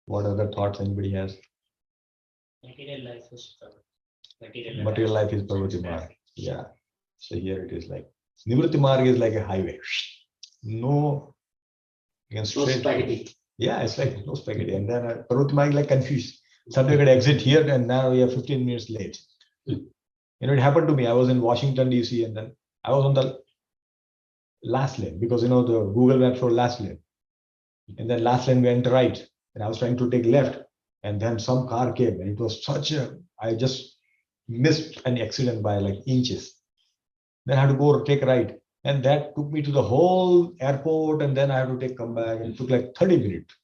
What other thoughts anybody has? Material life is Material life is Pravritti Marg. Yeah. So here it is like Nivritti Marg is like a highway. No, you can No straight. spaghetti. Yeah, it's like no spaghetti. And then Pravritti Marg is like confused. Somebody could exit here and now we are 15 minutes late. It happened to me. I was in Washington, DC, and then I was on the last lane because the Google Maps showed last lane. And then last lane went right. And I was trying to take left. And then some car came and it was I just missed an accident by like inches. Then I had to go take right. And that took me to the whole airport. And then I had to come back. And it took like 30 minutes.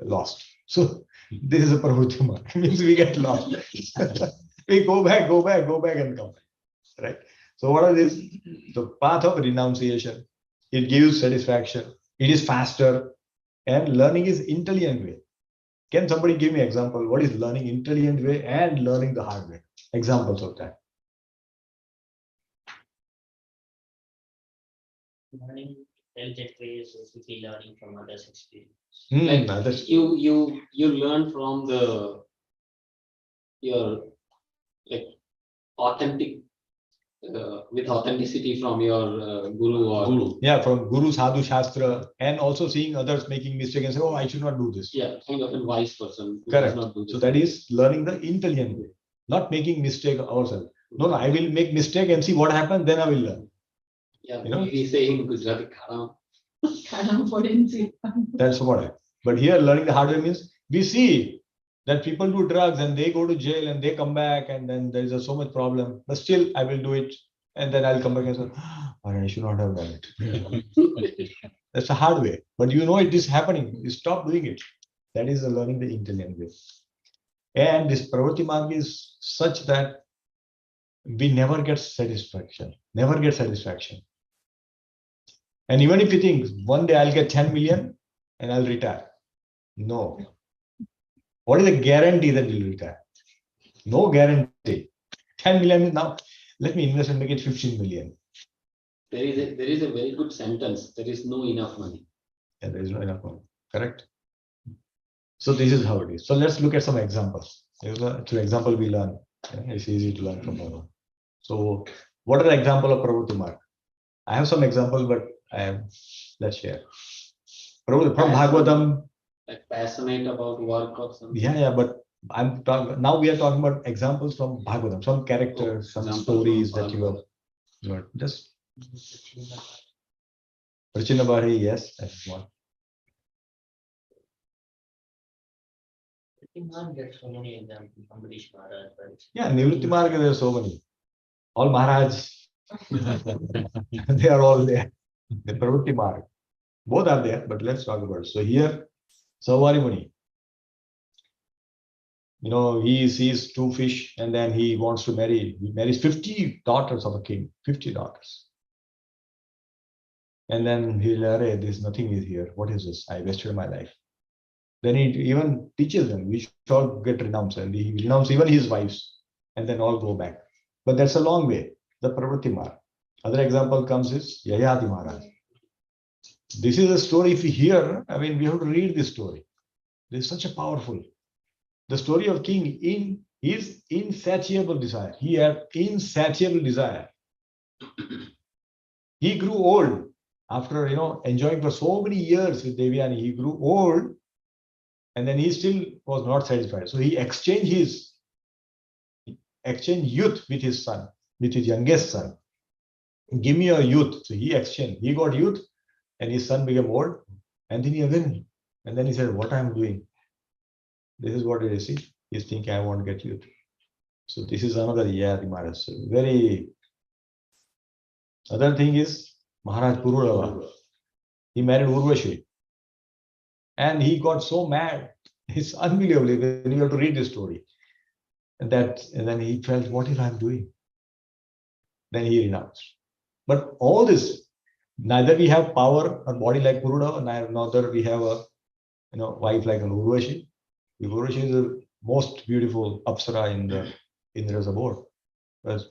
Lost. So this is a Pravritti Marg. It means we get lost. We go back and come back. Right? So what are these? The path of renunciation. It gives satisfaction. It is faster. And learning is intelligent way. Can somebody give me an example? What is learning intelligent way and learning the hard way? Examples of that. Learning intelligent ways is basically learning from others' experience. Like That's you learn from your like authentic with authenticity from your guru or yeah, from Guru, Sadhu, Shastra, and also seeing others making mistakes and say, oh, I should not do this. yeah, kind of a wise person who Correct. does not do this. So that is learning the intelligent way, not making mistake ourselves. No, I will make mistake and see what happens, then I will learn. Yeah, you know? we say in Gujarati, That's what. But here, learning the hard way means we see that people do drugs and they go to jail and they come back and then there is so much problem. But still, I will do it and then I'll come back and say, oh, I should not have done it. That's a hard way. But it is happening. You stop doing it. That is learning the intelligent way. And this Pravritti Marg is such that we never get satisfaction. Never get satisfaction. And even if you think one day I'll get 10 million and I'll retire. No. What is the guarantee that you'll retire? No guarantee. 10 million is now, let me invest and make it 15 million. there is a very good sentence. There is no enough money. And there is no enough money. Correct? So this is how it is. So let's look at some examples. Through example we learn. It's easy to learn from our. So what are the example of Pravritti Marg? I have some examples, but let's share. From Bhagavatam. Like passionate about work or something. Yeah, but now we are talking about examples from Bhagavatam, some characters, some stories that you have just Prachinabhari, yes, that's one. I think I get so many examples from British Maharaj. Right? Yeah, Nivritti Marg, there are so many. All Maharaj, they are all there. The Pravritti Marg, both are there, but let's talk about it. So here, Savari Muni, he sees two fish and then he wants to marry. He marries 50 daughters of a king, 50 daughters. And then he'll say, there's nothing is here. What is this? I wasted my life. Then he even teaches them, we should all get renounced. And he renounces even his wives and then all go back. But that's a long way, the Pravritti Marg. Other example comes is Yayati Maharaj. This is a story, if you hear, we have to read this story. This is such a powerful. The story of king in his insatiable desire. He had insatiable desire. He grew old after, enjoying for so many years with Devyani. He grew old and then he still was not satisfied. So he exchanged youth with his son, with his youngest son. Give me your youth. So he exchanged. He got youth and his son became old. And then he said, what I'm doing? This is what it is. See, he's thinking, I won't get youth. So this is another Yayati Maharaj. So very. Other thing is Maharaj Pururava. He married Urvashi. And he got so mad. It's unbelievable when you have to read this story. And then he felt, what if I'm doing? Then he renounced. But all this, Neither we have power or body like Puruda, neither we have a wife like an Urvashi. Urvashi is the most beautiful Apsara in the Indra's abode. But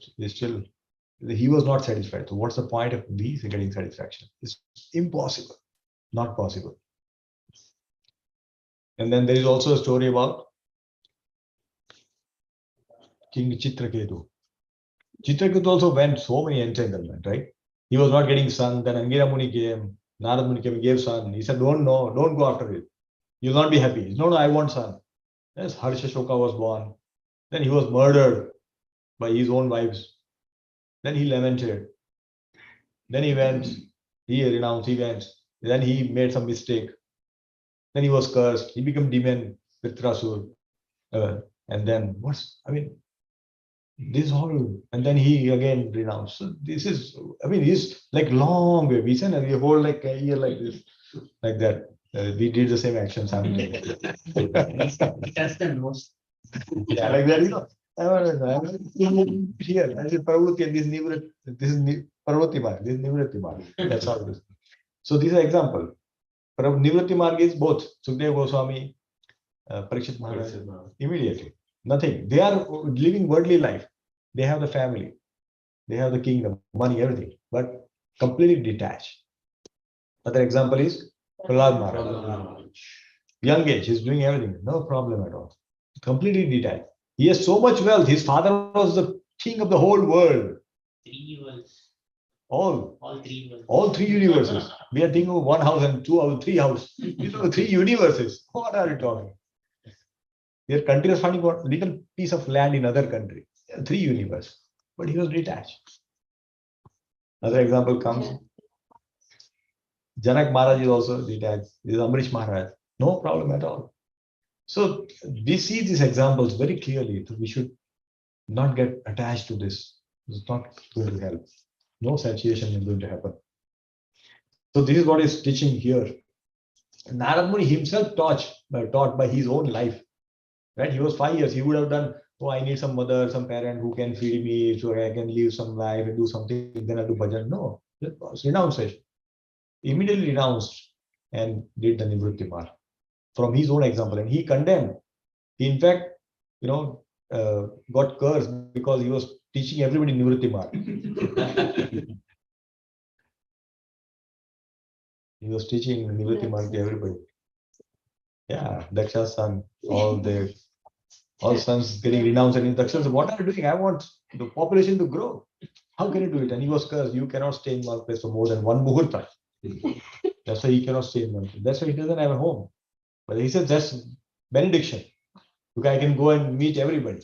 he was not satisfied. So what's the point of these getting satisfaction? It's impossible, not possible. And then there is also a story about King Chitraketu. Chitraketu also went so many entanglement, right? He was not getting son. Then Angira Muni came, Narad Muni came, he gave son. He said, don't go after it. You'll not be happy. No, I want son. Yes, Harsha Shoka was born. Then he was murdered by his own wives. Then he lamented. Then he went, he renounced, he went. Then he made some mistake. Then he was cursed. He became demon, Vitrasur. And then this whole, and then he again renounced. So this is, it's like long way. We hold like a year like this, like that. We did the same action simultaneously. That's the most. Yeah, like that, here. I said, Parvati, this is Parvati Marg, this is Nivritti Marg. That's how it is. So these are example. Nivritti Marg is both Sukadeva Goswami, Parikshit Maharaj, immediately. Nothing. They are living worldly life. They have the family. They have the kingdom, money, everything, but completely detached. Another example is Prahlad Maharaj. Young age, he's doing everything, no problem at all. Completely detached. He has so much wealth. His father was the king of the whole world. Three worlds. All three worlds. All three universes. We are thinking of one house and three houses. Three universes. What are you talking? Their country was finding one little piece of land in other country. Three universes. But he was detached. Another example comes. Janak Maharaj is also detached. This is Amrish Maharaj. No problem at all. So we see these examples very clearly. So we should not get attached to this. It's not going to help. No satiation is going to happen. So this is what is teaching here. Narad Muni himself taught by his own life. Right? He was 5 years. He would have done, I need some mother, some parent who can feed me so I can live some life and do something. Then I'll do bhajan. No, renounced it. Immediately renounced and did the Nivritti Marg from his own example. And he condemned. He, in fact, got cursed because he was teaching everybody Nivritti Marg. He was teaching Nivritti Marg to everybody. Yeah, Daksha's son, all sons getting renounced. And Daksha said, what are you doing? I want the population to grow. How can you do it? And he was cursed. You cannot stay in one place for more than one muhurta. That's why he cannot stay in one place. That's why he doesn't have a home. But he says that's benediction. Because I can go and meet everybody.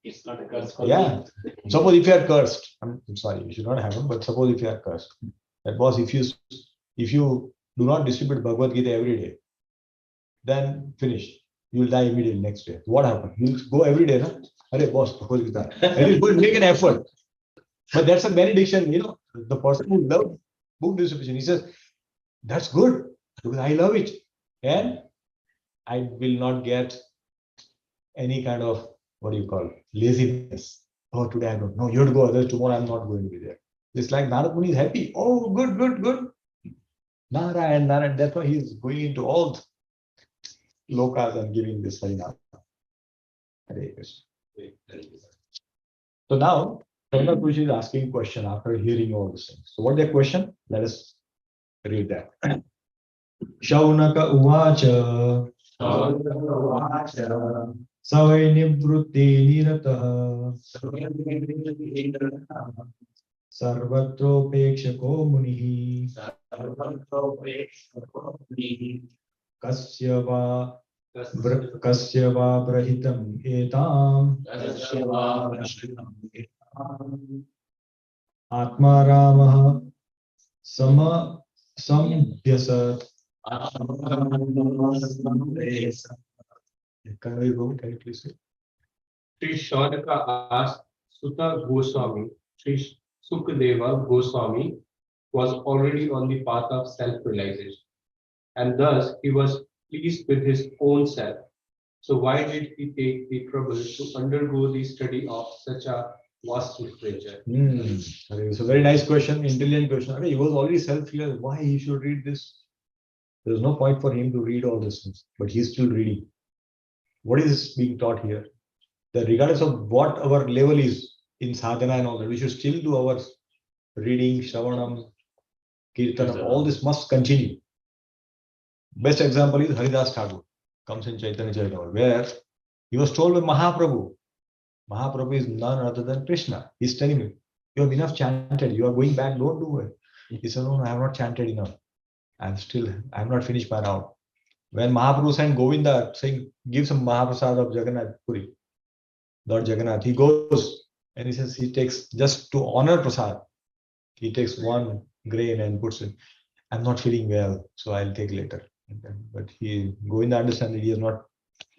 It's not a curse. Yeah. Suppose if you are cursed, I'm sorry, you should not have him, but suppose if you are cursed. That was if you do not distribute Bhagavad Gita every day, then finish. You will die immediately next day. What happened? You will go every day, no? Arey, boss, Bhagavad Gita. And you will make an effort. But that's a benediction, the person who loves book distribution, he says, that's good because I love it. And I will not get any kind of, laziness. Oh, today I don't know. You have to go, otherwise tomorrow I'm not going to be there. It's like Narad Muni is happy. Oh, good. Narayan. That's why he's going into all lokas and giving this Harinam. Hare Krishna. So now, Prabhupada Purushi is asking a question after hearing all these things. So what is the question? Let us read that. Shaunaka Uvacha Savai Nivrutti Nirataha Sarvatropekshako Munihi Kasyava Brahitam Etam Atma Ramaha Sambyasat. Can you please say? Sri Shaunaka asked Sutta Goswami, Sri Sukadeva Goswami was already on the path of self-realization, and thus he was pleased with his own self. So why did he take the trouble to undergo the study of such a vast literature. Okay, it's a very nice question, intelligent question. Okay, he was already self-realized. Why he should read this? There's no point for him to read all this things, but he's still reading. What is being taught here? That regardless of what our level is in sadhana and all that, we should still do our reading, shravanam, kirtanam, all this must continue. Best example is Haridas Thakur, comes in Chaitanya Charitamrita, where he was told by Mahaprabhu. Mahaprabhu is none other than Krishna. He's telling him, you have enough chanted, you are going back, don't do it. He said, no, I have not chanted enough. I'm not finished my round. When Mahaprabhu sent Govinda saying, give some Mahaprasad of Jagannath Puri, Lord Jagannath, he goes and he says, he takes just to honor Prasad, he takes one grain and puts it. I'm not feeling well, so I'll take later. But Govinda understands that he has not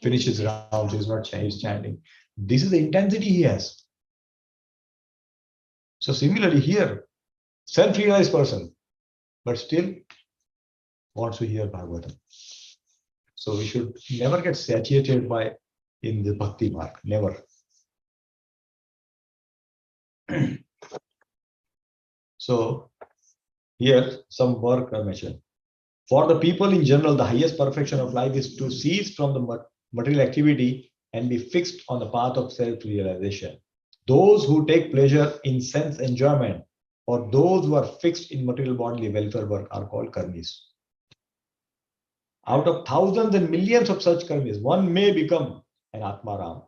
finished his round, so he's not chanting. This is the intensity he has. So similarly here, self-realized person, but still wants to hear Bhagavatam. So we should never get satiated by in the bhakti mark, never. So here some work I mentioned. For the people in general, the highest perfection of life is to cease from the material activity and be fixed on the path of self-realization. Those who take pleasure in sense enjoyment or those who are fixed in material bodily welfare work are called karmis. Out of thousands and millions of such karmis, one may become an Atmaram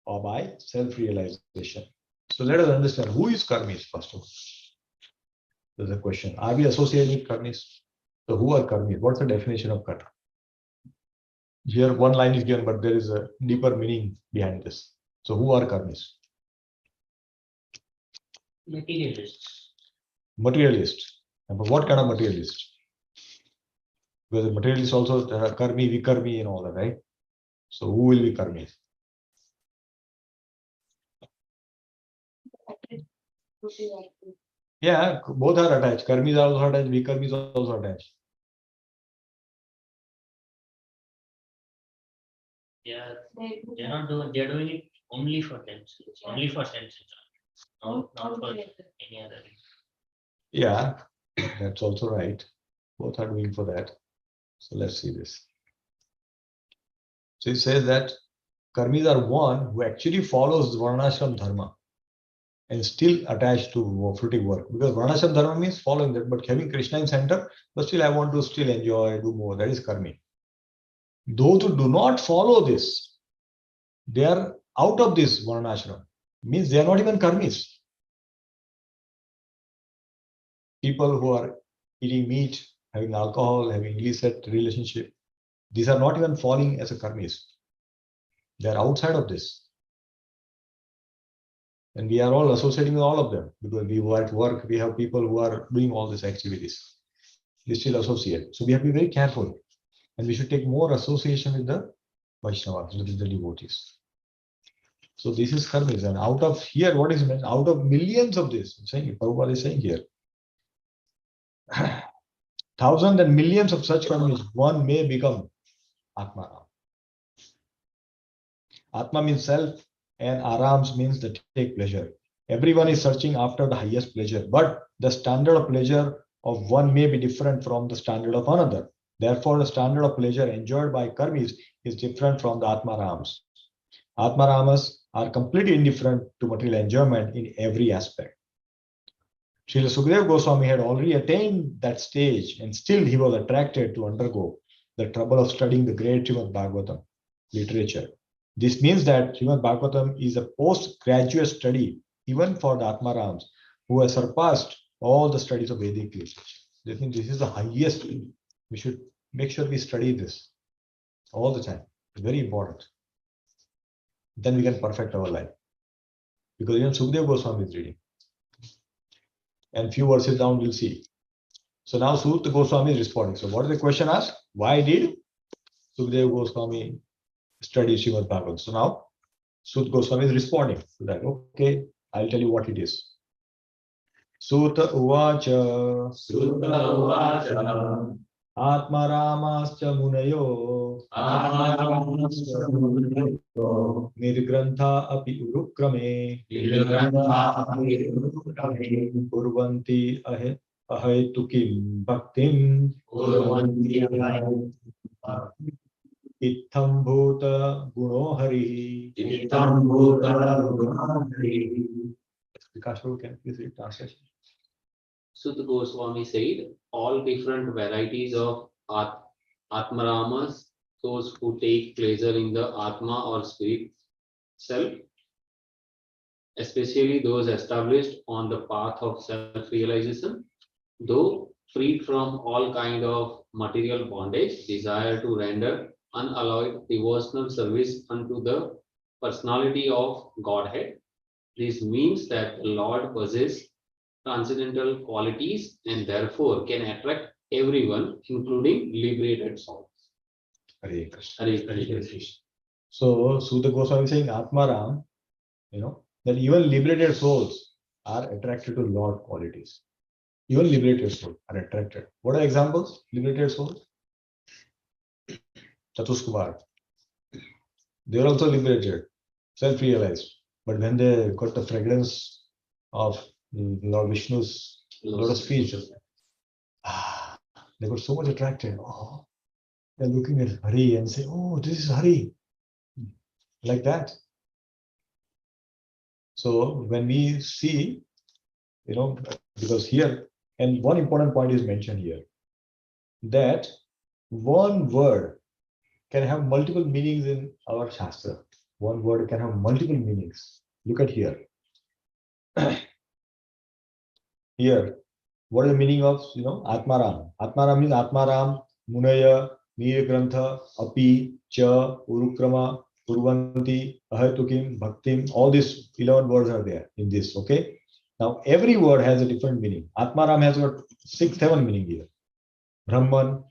or by self-realization. So let us understand who is karmis first of all. There's a question. Are we associated with karmis? So who are karmis? What's the definition of kata? Here one line is given, but there is a deeper meaning behind this. So who are karmis? Materialists. Materialist. But what kind of materialist? Because the materialist also karmi, vikarmi and all that, right? So who will be karmis? Yeah, both are attached. Karmis are also attached, vikarmis are also attached. Yeah, they're not doing. They're doing it only for themselves, only for sense enjoyment, not for any other reason. Yeah, that's also right. Both are doing for that. So let's see this. So it says that karmis are one who actually follows varnashram dharma and still attached to fruitive work. Because varnashram dharma means following that, but having Krishna in center, but still I want to still enjoy, do more. That is karmi. Those who do not follow this, they are out of this varnashram. Means they are not even karmis. People who are eating meat, having alcohol, having illicit relationship, these are not even falling as a karmis. They are outside of this. And we are all associating with all of them because we were at work, we have people who are doing all these activities. They still associate. So we have to be very careful. And we should take more association with the Vaishnavas, with the devotees. So this is karmis. And out of here, what is meant? Out of millions of this, Prabhupada is saying here, thousands and millions of such karmis, one may become Atma. Atma means self and Arams means the take pleasure. Everyone is searching after the highest pleasure, but the standard of pleasure of one may be different from the standard of another. Therefore, the standard of pleasure enjoyed by karmis is different from the Atmarams. Atmaramas are completely indifferent to material enjoyment in every aspect. Srila Sukadeva Goswami had already attained that stage and still he was attracted to undergo the trouble of studying the great Srimad Bhagavatam literature. This means that Srimad Bhagavatam is a postgraduate study even for the Atmarams who have surpassed all the studies of Vedic literature. They think this is the highest. We should make sure we study this all the time. It's very important. Then we can perfect our life. Because even Sukadeva Goswami is reading. And few verses down we'll see. So now Sukadeva Goswami is responding. So what is the question asked? Why did Sukadeva Goswami study Srimad Bhagavatam? So now Sukadeva Goswami is responding to that. Okay, I'll tell you what it is. Sutta Uvacha Atma Ramascha Munayo निर्ग्रन्था अपि उरुक्रमे कुर्वन्ति अहेतुकीं भक्तिम् इत्थं भूत गुणो हरिः. Vikas, can you please read translation? Sutta Goswami said, all different varieties of Atmaramas, those who take pleasure in the Atma or spirit self, especially those established on the path of self-realization, though freed from all kind of material bondage, desire to render unalloyed devotional service unto the personality of Godhead. This means that the Lord possesses transcendental qualities and therefore can attract everyone, including liberated souls. Hare Krishna. Hare Hare Krishna. Krishna. So Sutta Goswami is saying Atmaram, that even liberated souls are attracted to Lord qualities. Even liberated souls are attracted. What are examples? Liberated souls? Chatuskumar. They are also liberated, self-realized. But when they got the fragrance of Lord Vishnu's lotus feet, they got so much attracted. Oh, they're looking at Hari and say, oh, this is Hari. Like that. So when we see, because here, and one important point is mentioned here, that one word can have multiple meanings in our Shastra. One word can have multiple meanings. Look at here. Here, what is the meaning of, Atmaram? Atmaram means Atmaram, Munaya, Nirgrantha, Api, Cha, Urukrama, Purvanti, Ahatukim, Bhaktim. All these 11 words are there in this, okay? Now, every word has a different meaning. Atmaram has got 6, 7 meaning here. Brahman,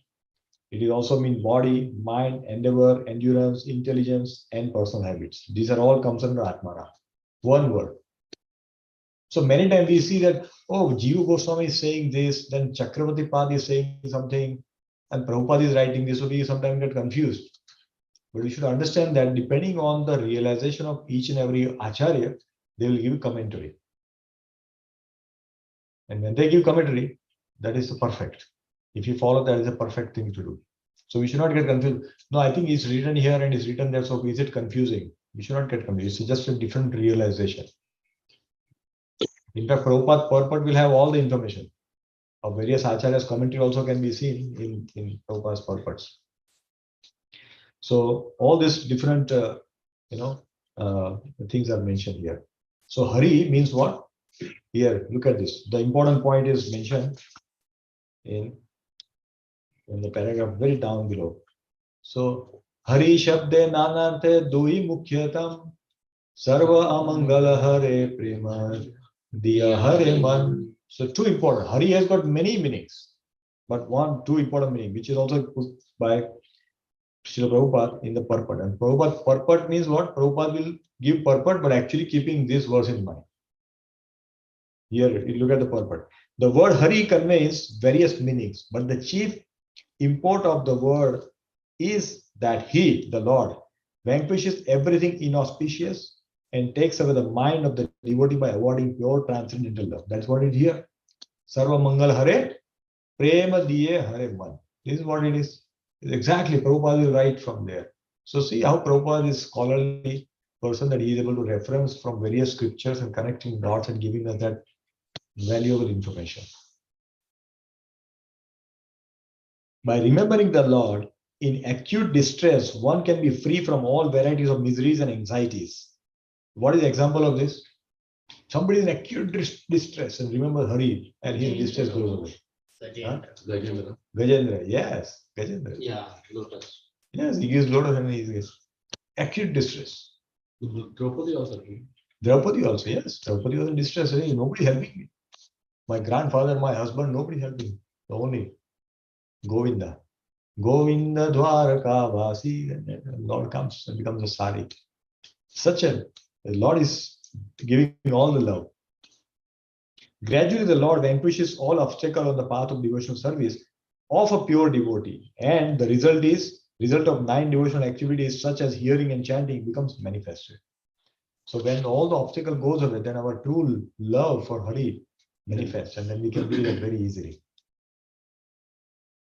it is also mean body, mind, endeavor, endurance, intelligence, and personal habits. These are all comes under Atmaram. One word. So many times we see that, oh, Jiva Goswami is saying this, then Chakravarti Pad is saying something, and Prabhupada is writing this, so we sometimes get confused. But we should understand that depending on the realization of each and every Acharya, they will give commentary. And when they give commentary, that is the perfect. If you follow that, is a perfect thing to do. So we should not get confused. No, I think it's written here and it's written there, so is it confusing? We should not get confused. It's just a different realization. In fact, Prabhupada purport will have all the information of various acharyas. Commentary also can be seen in Prabhupada's purports. So all these different, things are mentioned here. So Hari means what? Here, look at this. The important point is mentioned in the paragraph very down below. So Hari Shabde Nanante Dui Mukhyatam Sarva Amangala Hare Prema Diya Hare Man. So two important. Hari has got many meanings, but two important meaning, which is also put by Srila Prabhupada in the purport. And Prabhupada purport means what? Prabhupada will give purport, but actually keeping this verse in mind. Here, you look at the purport. The word Hari conveys various meanings, but the chief import of the word is that He, the Lord, vanquishes everything inauspicious and takes away the mind of the devotee by awarding pure transcendental love. That's what it is here. Sarva Mangal Hare, Prema Diye Hare Man. This is what it is. Exactly, Prabhupada will write from there. So see how Prabhupada is scholarly person, that he is able to reference from various scriptures and connecting dots and giving us that valuable information. By remembering the Lord in acute distress, one can be free from all varieties of miseries and anxieties. What is the example of this? Somebody is in acute distress and remember Hari, and his distress goes away. Gajendra. Gajendra, yes, Gajendra. Yeah, lotus. Yes, he gives lotus and he is acute distress. Draupadi also. Draupadi also, yes. Draupadi was in distress. Hey, nobody helping me. My grandfather, my husband, nobody helping. The only Govinda. Govinda Dwaraka Vasi. And the Lord comes and becomes a sari. The Lord is giving all the love. Gradually, the Lord vanquishes all obstacles on the path of devotional service of a pure devotee. And the result is Result of 9 devotional activities such as hearing and chanting becomes manifested. So when all the obstacle goes away, then our true love for Hari manifests, and then we can do that very easily.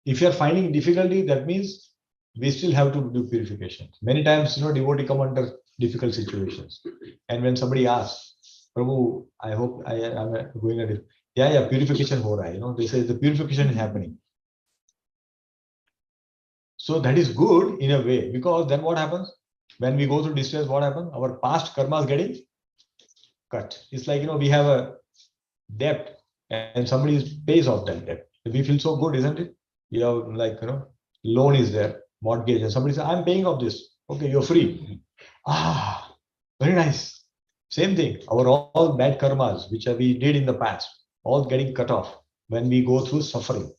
If you are finding difficulty, that means we still have to do purification. Many times, devotee come under difficult situations. And when somebody asks, Prabhu, I hope I am going at it. Yeah, purification ho raha hai. They say the purification is happening. So that is good in a way, because then what happens? When we go through distress, what happens? Our past karma is getting cut. It's like, we have a debt and somebody pays off that debt. We feel so good, isn't it? You have like, loan is there, mortgage, and somebody says, I'm paying off this. Okay, you're free. Ah, very nice. Same thing. Our all bad karmas, which we did in the past, all getting cut off when we go through suffering.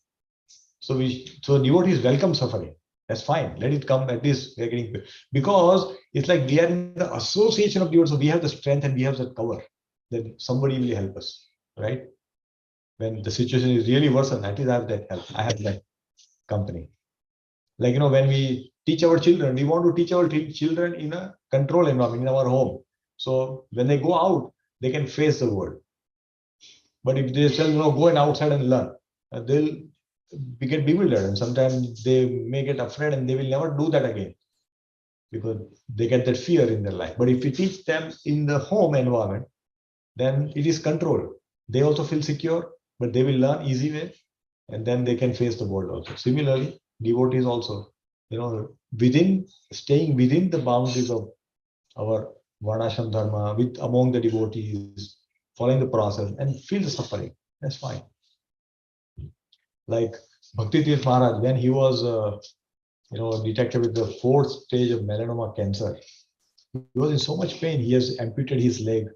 So devotees welcome suffering. That's fine. Let it come. At least we're getting, because it's like we are in the association of devotees. So we have the strength and we have the cover. Then somebody will help us, right? When the situation is really worse, and at least I have that help. I have that company. Like, when we teach our children, we want to teach our children in a controlled environment in our home. So when they go out, they can face the world. But if they say, go and outside and learn, they'll get bewildered, and sometimes they may get afraid and they will never do that again because they get that fear in their life. But if we teach them in the home environment, then it is controlled. They also feel secure, but they will learn easy way, and then they can face the world also. Similarly, devotees also, staying within the boundaries of our Varnashram Dharma, among the devotees, following the process and feel the suffering. That's fine. Like Bhakti Tirth Maharaj, when he was, detected with the 4th stage of melanoma cancer, he was in so much pain. He has amputated his leg,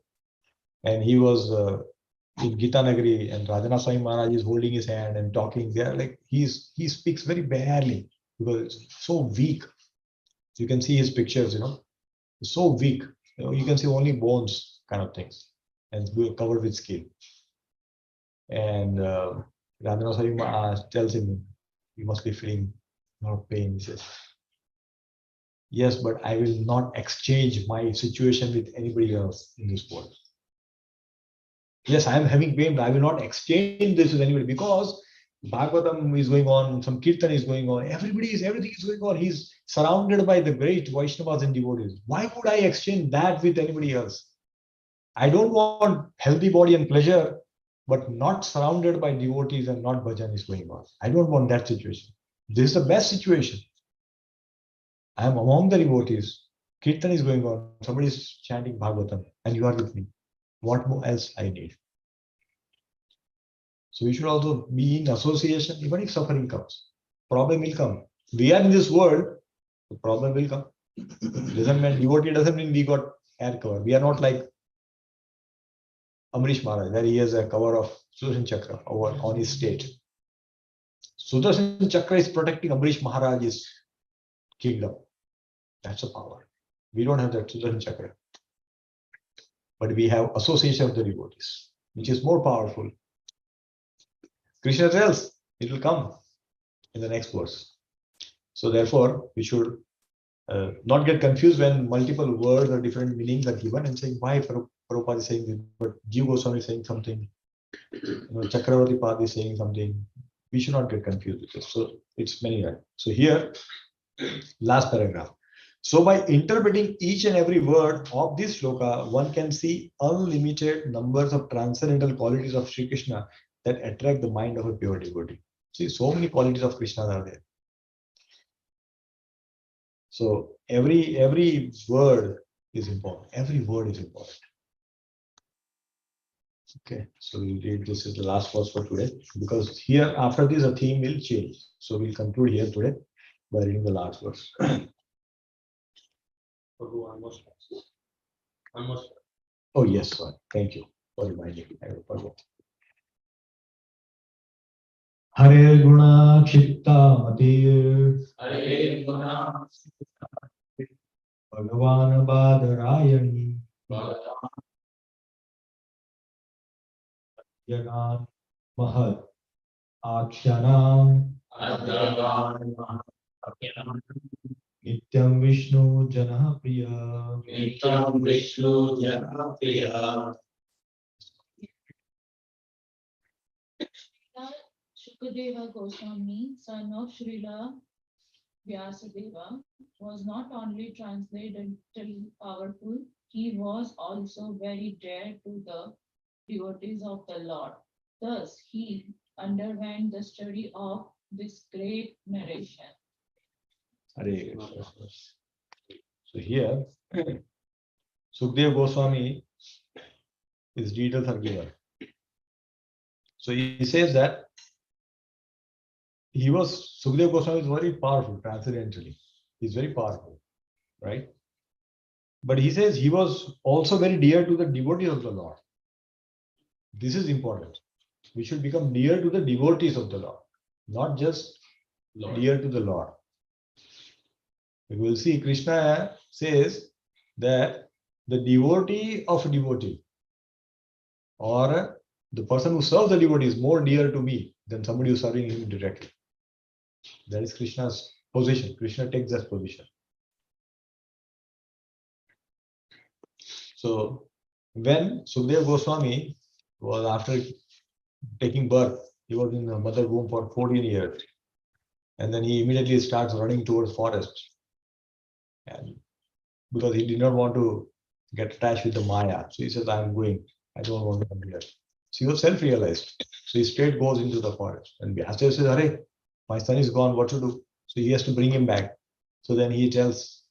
and he was in Gita Nagari, and Rajana Swami Maharaj is holding his hand and talking. They are like he speaks very barely because it's so weak. You can see his pictures. So weak. You can see only bones, kind of things, and covered with skin. And Rajana Swami Maharaj tells him, "You must be feeling a lot of pain." He says, "Yes, but I will not exchange my situation with anybody else in this world. Yes, I am having pain, but I will not exchange this with anybody, because Bhagavatam is going on, some Kirtan is going on, everything is going on. He's surrounded by the great Vaishnavas and devotees. Why would I exchange that with anybody else? I don't want healthy body and pleasure, but not surrounded by devotees and not bhajan is going on. I don't want that situation. This is the best situation. I am among the devotees. Kirtan is going on. Somebody is chanting Bhagavatam and you are with me. What more else I need?" So we should also be in association, even if suffering comes. Problem will come. We are in this world, the problem will come. Doesn't mean devotee doesn't mean we got air cover. We are not like Amrish Maharaj, where he has a cover of Sudarshan Chakra on his state. Sudarshan Chakra is protecting Amrish Maharaj's kingdom. That's a power. We don't have that Sudarshan Chakra. But we have association of the devotees, which is more powerful. Krishna tells it will come in the next verse. So therefore, we should not get confused when multiple words or different meanings are given and saying, why Prabhupada is saying this, but Jiva Goswami is saying something, Chakravarti Pad is saying something. We should not get confused with this. So it's many. So here, last paragraph. So by interpreting each and every word of this shloka, one can see unlimited numbers of transcendental qualities of Sri Krishna that attract the mind of a pure devotee. See, so many qualities of Krishna are there. So every word is important. Every word is important. Okay, so we'll read this is the last verse for today, because here after this a theme will change. So we'll conclude here today by reading the last verse. Almost. Oh yes, sir. Thank you for reminding me. I will forget. Hare Guna Chitta Matir Hare Guna Bhagavan Badarayani Jagan Mahad Akshanam Nityam Vishnu Janah Priya. Nityam Vishnu Janapriya. Shukadeva Goswami, son of Srila Vyasadeva, was not only transcendental powerful, he was also very dear to the devotees of the Lord. Thus, he underwent the study of this great narration. Hare Krishna. So here, Sukadeva Goswami, his details are given. So he says that Sukadeva Goswami is very powerful transcendentally. He's very powerful, right? But he says he was also very dear to the devotees of the Lord. This is important. We should become near to the devotees of the Lord, not just dear to the Lord. We will see Krishna says that the devotee of a devotee, or the person who serves the devotee, is more dear to me than somebody who's serving him directly. That is Krishna's position. Krishna takes that position. So when Sukadeva Goswami was after taking birth, he was in the mother womb for 14 years. And then he immediately starts running towards forest. And because he did not want to get attached with the Maya. So he says, I'm going. I don't want to come here. So he was self-realized. So he straight goes into the forest. And Vyasadeva says, Hare, my son is gone, what to do? So he has to bring him back. So then he tells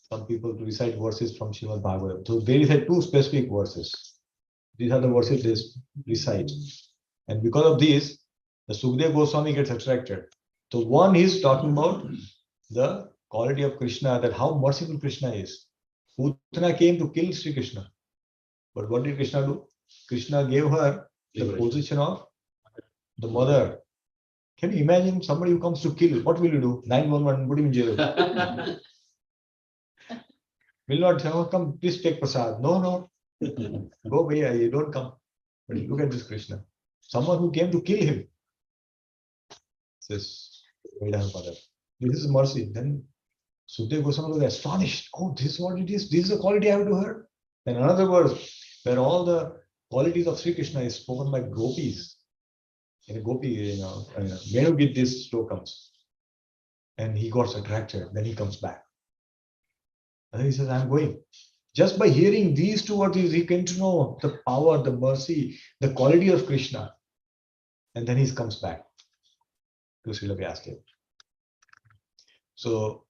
some people to recite verses from Srimad Bhagavatam. So they recite two specific verses. These are the verses they recite. And because of these, the Sukadeva Goswami gets attracted. So one is talking about the quality of Krishna, that how merciful Krishna is. Putana came to kill Sri Krishna. But what did Krishna do? Krishna gave her the position of the mother. Can you imagine somebody who comes to kill? What will you do? 911, put him in jail. Will not say, oh, come, please take prasad. No. Go away, you don't come. But look at this Krishna. Someone who came to kill him. Says, wait, mother. This is mercy. Then Sukadeva Goswami was astonished. Oh, this is what it is. This is the quality I have to hear. Then another verse where all the qualities of Sri Krishna is spoken by gopis. In a gopi, Venu get these slokams. And he got attracted. Then he comes back. And then he says, I'm going. Just by hearing these two words, he came to know the power, the mercy, the quality of Krishna. And then he comes back to Srila Vyasadeva. So,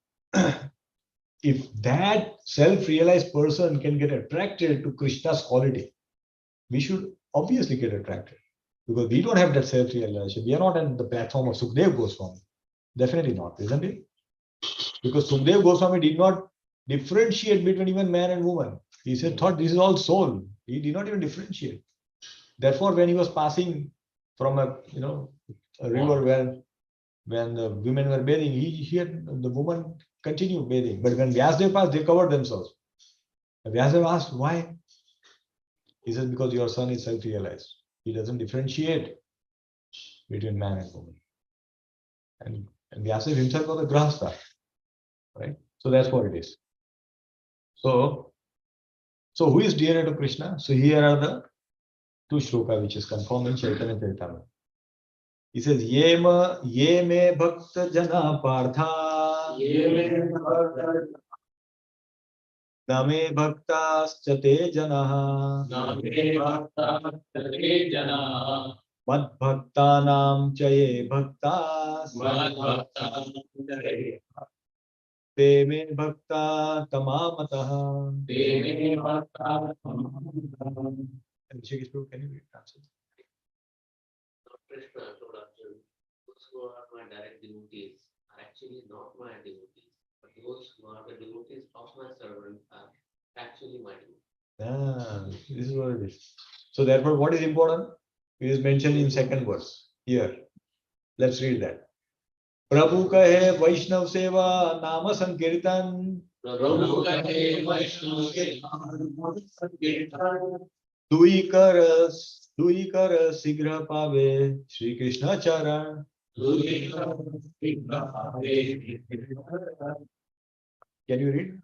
if that self-realized person can get attracted to Krishna's quality, we should obviously get attracted. Because we don't have that self-realization. We are not on the platform of Sukadeva Goswami. Definitely not, isn't it? Because Sukadeva Goswami did not differentiate between even man and woman. He said, thought this is all soul. He did not even differentiate. Therefore, when he was passing from a river when the women were bathing, he had the woman continue bathing. But when Vyasadeva passed, they covered themselves. Vyasadeva asked, why? He says, because your son is self-realized. He doesn't differentiate between man and woman. And Vyasadeva himself was a grahastha. Right? So that's what it is. So who is dearer to Krishna? So here are the two shloka which is confirmed in Chaitanya Charitamrita. He says, Ye me bhakta jana partha name bhaktas chate jana mad bhaktanam chaye bhaktas te me bhakta tamamatah. Can you read that? Krishna told Arjuna, those who are my direct devotees are actually not my devotees, but those who are the devotees of my servant are actually my devotees. This is what it is. So therefore, what is important? It is mentioned in second verse here. Let's read that. Prabhu kahe Vaishnav seva nama sankirtan Prabhu kahe Vaishnav seva dui kar shigra pave Shri Krishna charan. Can you read?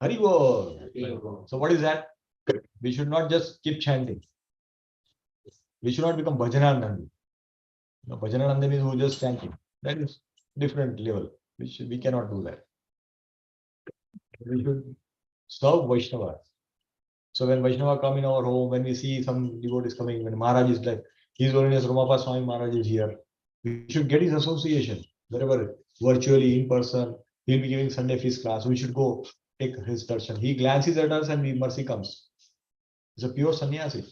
Hari Bol. So what is that? We should not just keep chanting. We should not become Bhajananandi. Bhajananandi means who just chanting. That is different level. We cannot do that. We should serve Vaishnava. So when Vaishnava come in our home, when we see some devotees coming, when Maharaj is like, His Holiness Ramapa Swami Maharaj is here, we should get his association wherever, virtually, in person. He'll be giving Sunday feast class. We should go take his darshan. He glances at us and mercy comes. He's a pure sannyasi.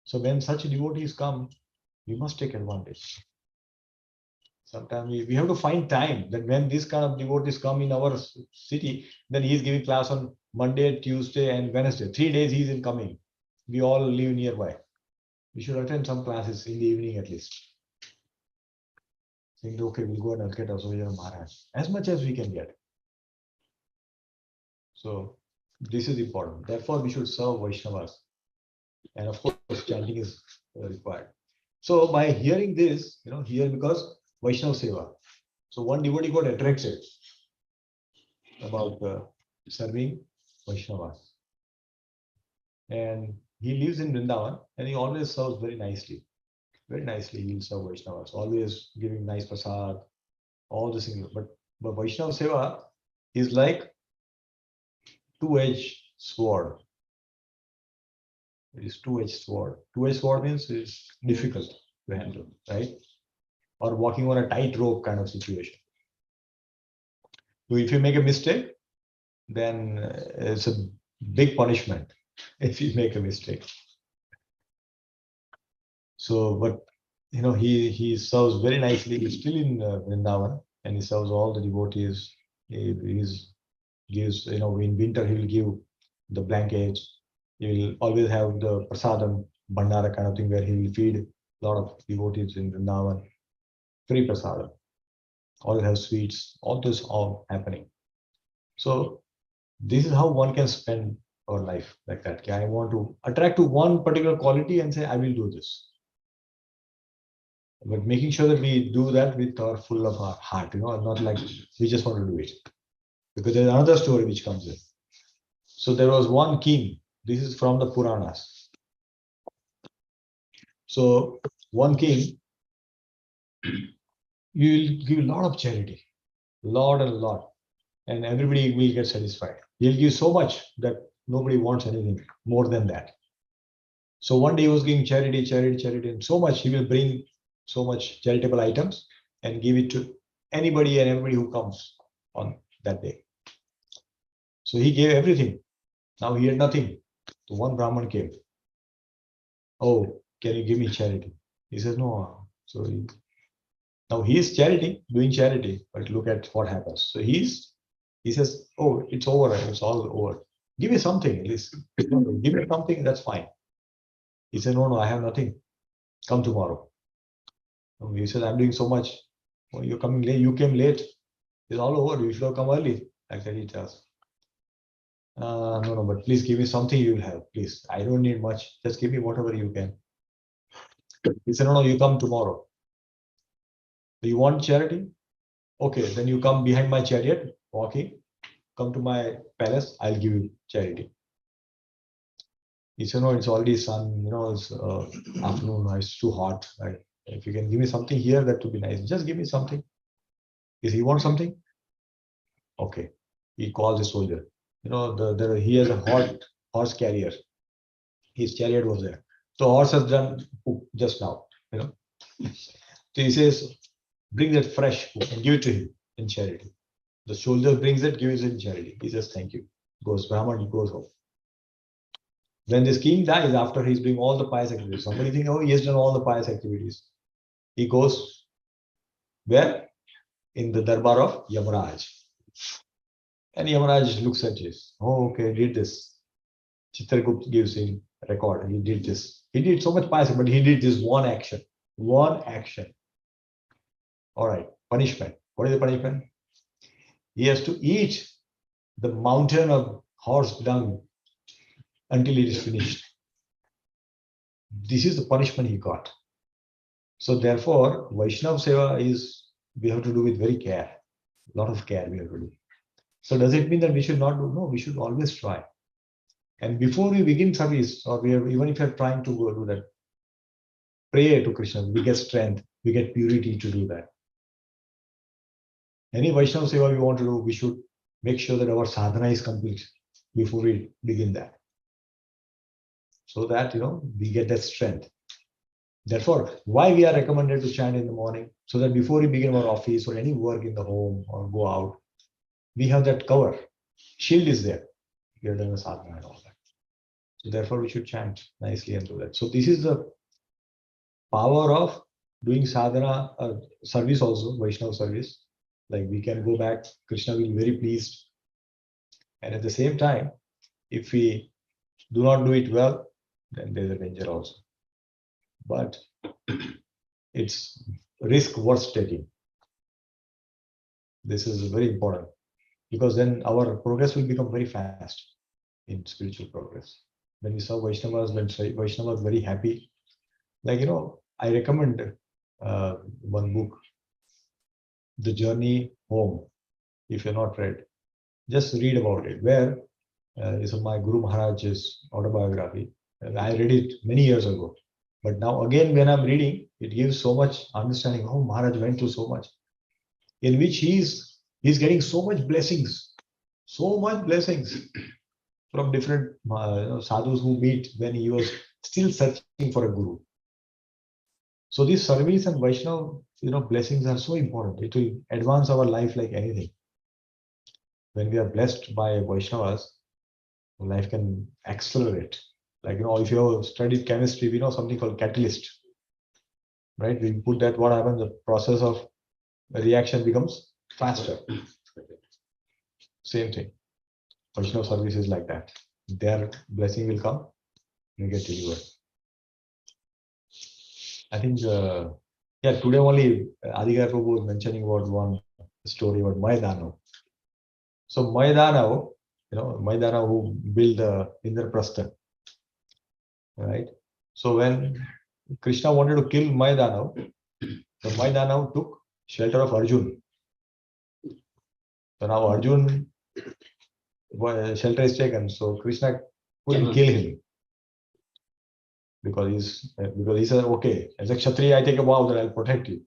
So when such devotees come, we must take advantage. Sometimes we have to find time that when this kind of devotees come in our city, then he is giving class on Monday, Tuesday, and Wednesday. 3 days he is in coming. We all live nearby. We should attend some classes in the evening at least. Think, okay, we'll go and get association of Maharaj. As much as we can get. So this is important. Therefore, we should serve Vaishnavas. And of course, chanting is required. So by hearing this, here because Vaishnava Seva. So one devotee got attracted about serving Vaishnavas. And he lives in Vrindavan and he always serves very nicely. Very nicely, he'll serve Vaishnavas, always giving nice prasad, all these things. But Vaishnava Seva is like two-edged sword. It is two-edged sword. Two-edged sword means it's difficult to handle, right? Or walking on a tightrope kind of situation. So if you make a mistake, then it's a big punishment if you make a mistake. So, but he serves very nicely. He's still in Vrindavan, and he serves all the devotees. He gives, in winter he will give the blankets. He will always have the prasadam, bandara kind of thing where he will feed a lot of devotees in Vrindavan. Free prasadam. Always have sweets. All this all happening. So this is how one can spend our life like that. Okay, I want to attract to one particular quality and say, I will do this. But making sure that we do that with our full of our heart, not like we just want to do it. Because there's another story which comes in. So there was one king. This is from the Puranas. So one king, you will give a lot of charity, lot and lot, and everybody will get satisfied. He'll give so much that nobody wants anything more than that. So one day he was giving charity, and so much he will bring so much charitable items and give it to anybody and everybody who comes on that day. So he gave everything. Now he had nothing. So one Brahman came. Oh, can you give me charity? He says, no. So now he is doing charity, but look at what happens. So he says, oh, it's over. It's all over. Give me something at least. Give me something, that's fine. He said, no, I have nothing. Come tomorrow. He said, I'm doing so much. Oh, you're coming late. You came late. It's all over. You should have come early. Like that he tells. No, but please give me something you will have. Please. I don't need much. Just give me whatever you can. He said, no, you come tomorrow. Do you want charity? Okay, then you come behind my chariot, walking. Come to my palace. I'll give you charity. He said, no, it's already sun. It's afternoon. It's too hot. Right? If you can give me something here, that would be nice. Just give me something. Does he want something? Okay. He calls a soldier. He has a horse carrier. His chariot was there. So horse has done poop just now. So he says, bring that fresh poop and give it to him in charity. The soldier brings it, gives it in charity. He says, thank you. Goes Brahman, he goes home. When this king dies, after he's doing all the pious activities, somebody think, oh, he has done all the pious activities. He goes where? In the darbar of Yamaraj. And Yamaraj looks at this. Oh, okay, did this. Chitragupt gives him a record. He did this. He did so much pious, but he did this one action. One action. All right, punishment. What is the punishment? He has to eat the mountain of horse dung until it is finished. This is the punishment he got. So therefore, Vaishnava Seva is, we have to do with very care. A lot of care we have to do. So does it mean that we should not do? No, we should always try. And before we begin service, or we have, even if you're trying to go do that, pray to Krishna, we get strength, we get purity to do that. Any Vaishnava Seva we want to do, we should make sure that our sadhana is complete before we begin that. So that, we get that strength. Therefore, why we are recommended to chant in the morning? So that before we begin our office or any work in the home or go out, we have that cover. Shield is there. We have done the sadhana and all that. So therefore, we should chant nicely and do that. So this is the power of doing sadhana, service also, Vaishnava service. Like we can go back, Krishna will be very pleased. And at the same time, if we do not do it well, then there's a danger also. But it's risk worth taking. This is very important because then our progress will become very fast in spiritual progress. When we saw Vaishnavas, when Vaishnavas very happy, like, I recommend one book, The Journey Home. If you're not read, just read about it. Where is my Guru Maharaj's autobiography. I read it many years ago. But now again, when I'm reading, it gives so much understanding. Oh, Maharaj went through so much, in which he's getting so much blessings from different sadhus who meet when he was still searching for a guru. So this service and Vaishnava, blessings are so important. It will advance our life like anything. When we are blessed by Vaishnavas, life can accelerate. Like, if you have studied chemistry, we know something called catalyst, right? We put that, what happens, the process of reaction becomes faster. Same thing. Vaishnava service is like that. Their blessing will come, we get delivered. I think, today only Adigar Prabhu was mentioning about one story about Maidana. So Maidana, Maidana who built the Indraprastha, right? So when Krishna wanted to kill Maidana, the Maidana took shelter of Arjun. So now Arjun shelter is taken, so Krishna couldn't kill him because he said, okay, as a Kshatriya, I take a vow that I'll protect you.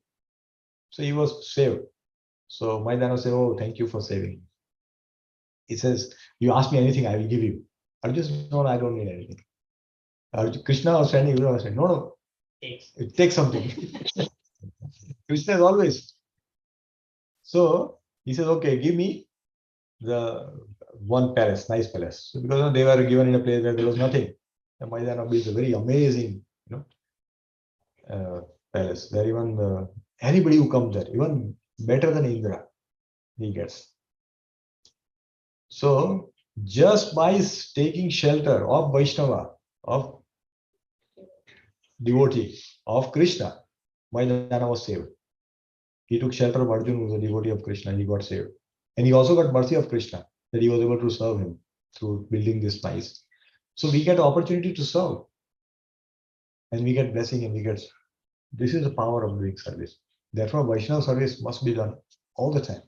So he was saved. So Maidana said, oh, thank you for saving me. He says, you ask me anything, I will give you. Arjun said, no, I don't need anything. Krishna was standing, Krishna was saying, no, it takes something. Krishna is always. So he says, okay, give me the one palace, nice palace. So because they were given in a place where there was nothing. The Maidana is a very amazing, palace. There even anybody who comes there, even better than Indra, he gets. So just by taking shelter of Vaishnava, of devotee of Krishna, Maidana was saved. He took shelter of Arjun, who was a devotee of Krishna, he got saved. And he also got mercy of Krishna, that he was able to serve him through building this nice. So we get opportunity to serve. And we get blessing and we get, this is the power of doing service. Therefore, Vaishnava service must be done all the time.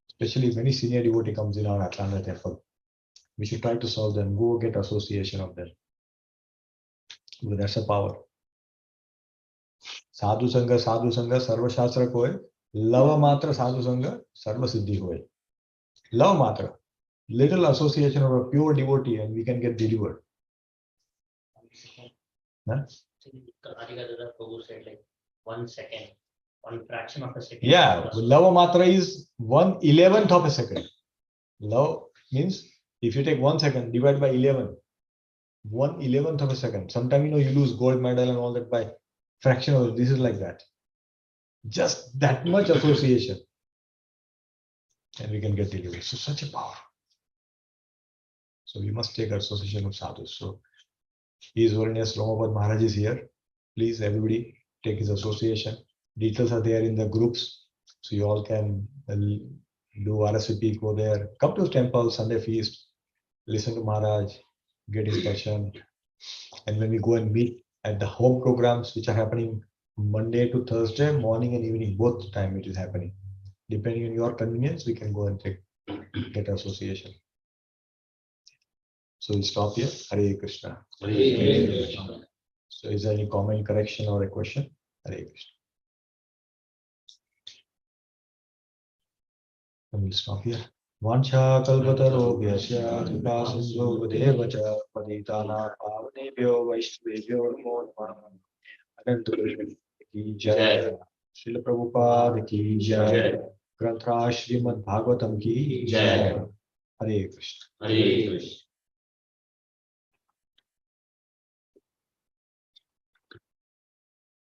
Especially if any senior devotee comes in our Atlanta temple. We should try to serve them, go get association of them. Because that's a power. Sadhu Sangha, Sarva Shastra Koe, Lava Matra Sadhu Sangha, Sarva Siddhi Hoy. Love Matra, little association of a pure devotee and we can get delivered. Huh? Prabhu said like 1 second, one fraction of a second. Yeah, Lava Matra is 1/11th of a second. Love means if you take 1 second, divide by 11, 1/11th of a second. Sometimes you lose gold medal and all that by fraction of it. This is like that. Just that much association. And we can get delivered. So such a power. So we must take association of sadhus. So His Holiness Romapad Maharaj is here. Please, everybody, take his association. Details are there in the groups. So you all can do RSVP, go there, come to temple, Sunday feast, listen to Maharaj, get his darshan. And when we go and meet at the home programs, which are happening Monday to Thursday, morning and evening, both time it is happening. Depending on your convenience, we can go and get association. So we'll stop here. Hare Krishna. Hare Krishna. So is there any comment, correction, or a question? Hare Krishna. And we'll stop here. Vancha kalpataro vyasya kripa sindhu devacha paditana pavanebhyo vaishnavebhyo namo namah. Ananta Krishna ki jai. Srila Prabhupada ki jai. Granth Raj Srimad Bhagavatam ki jai. Hare Krishna. Hare Krishna.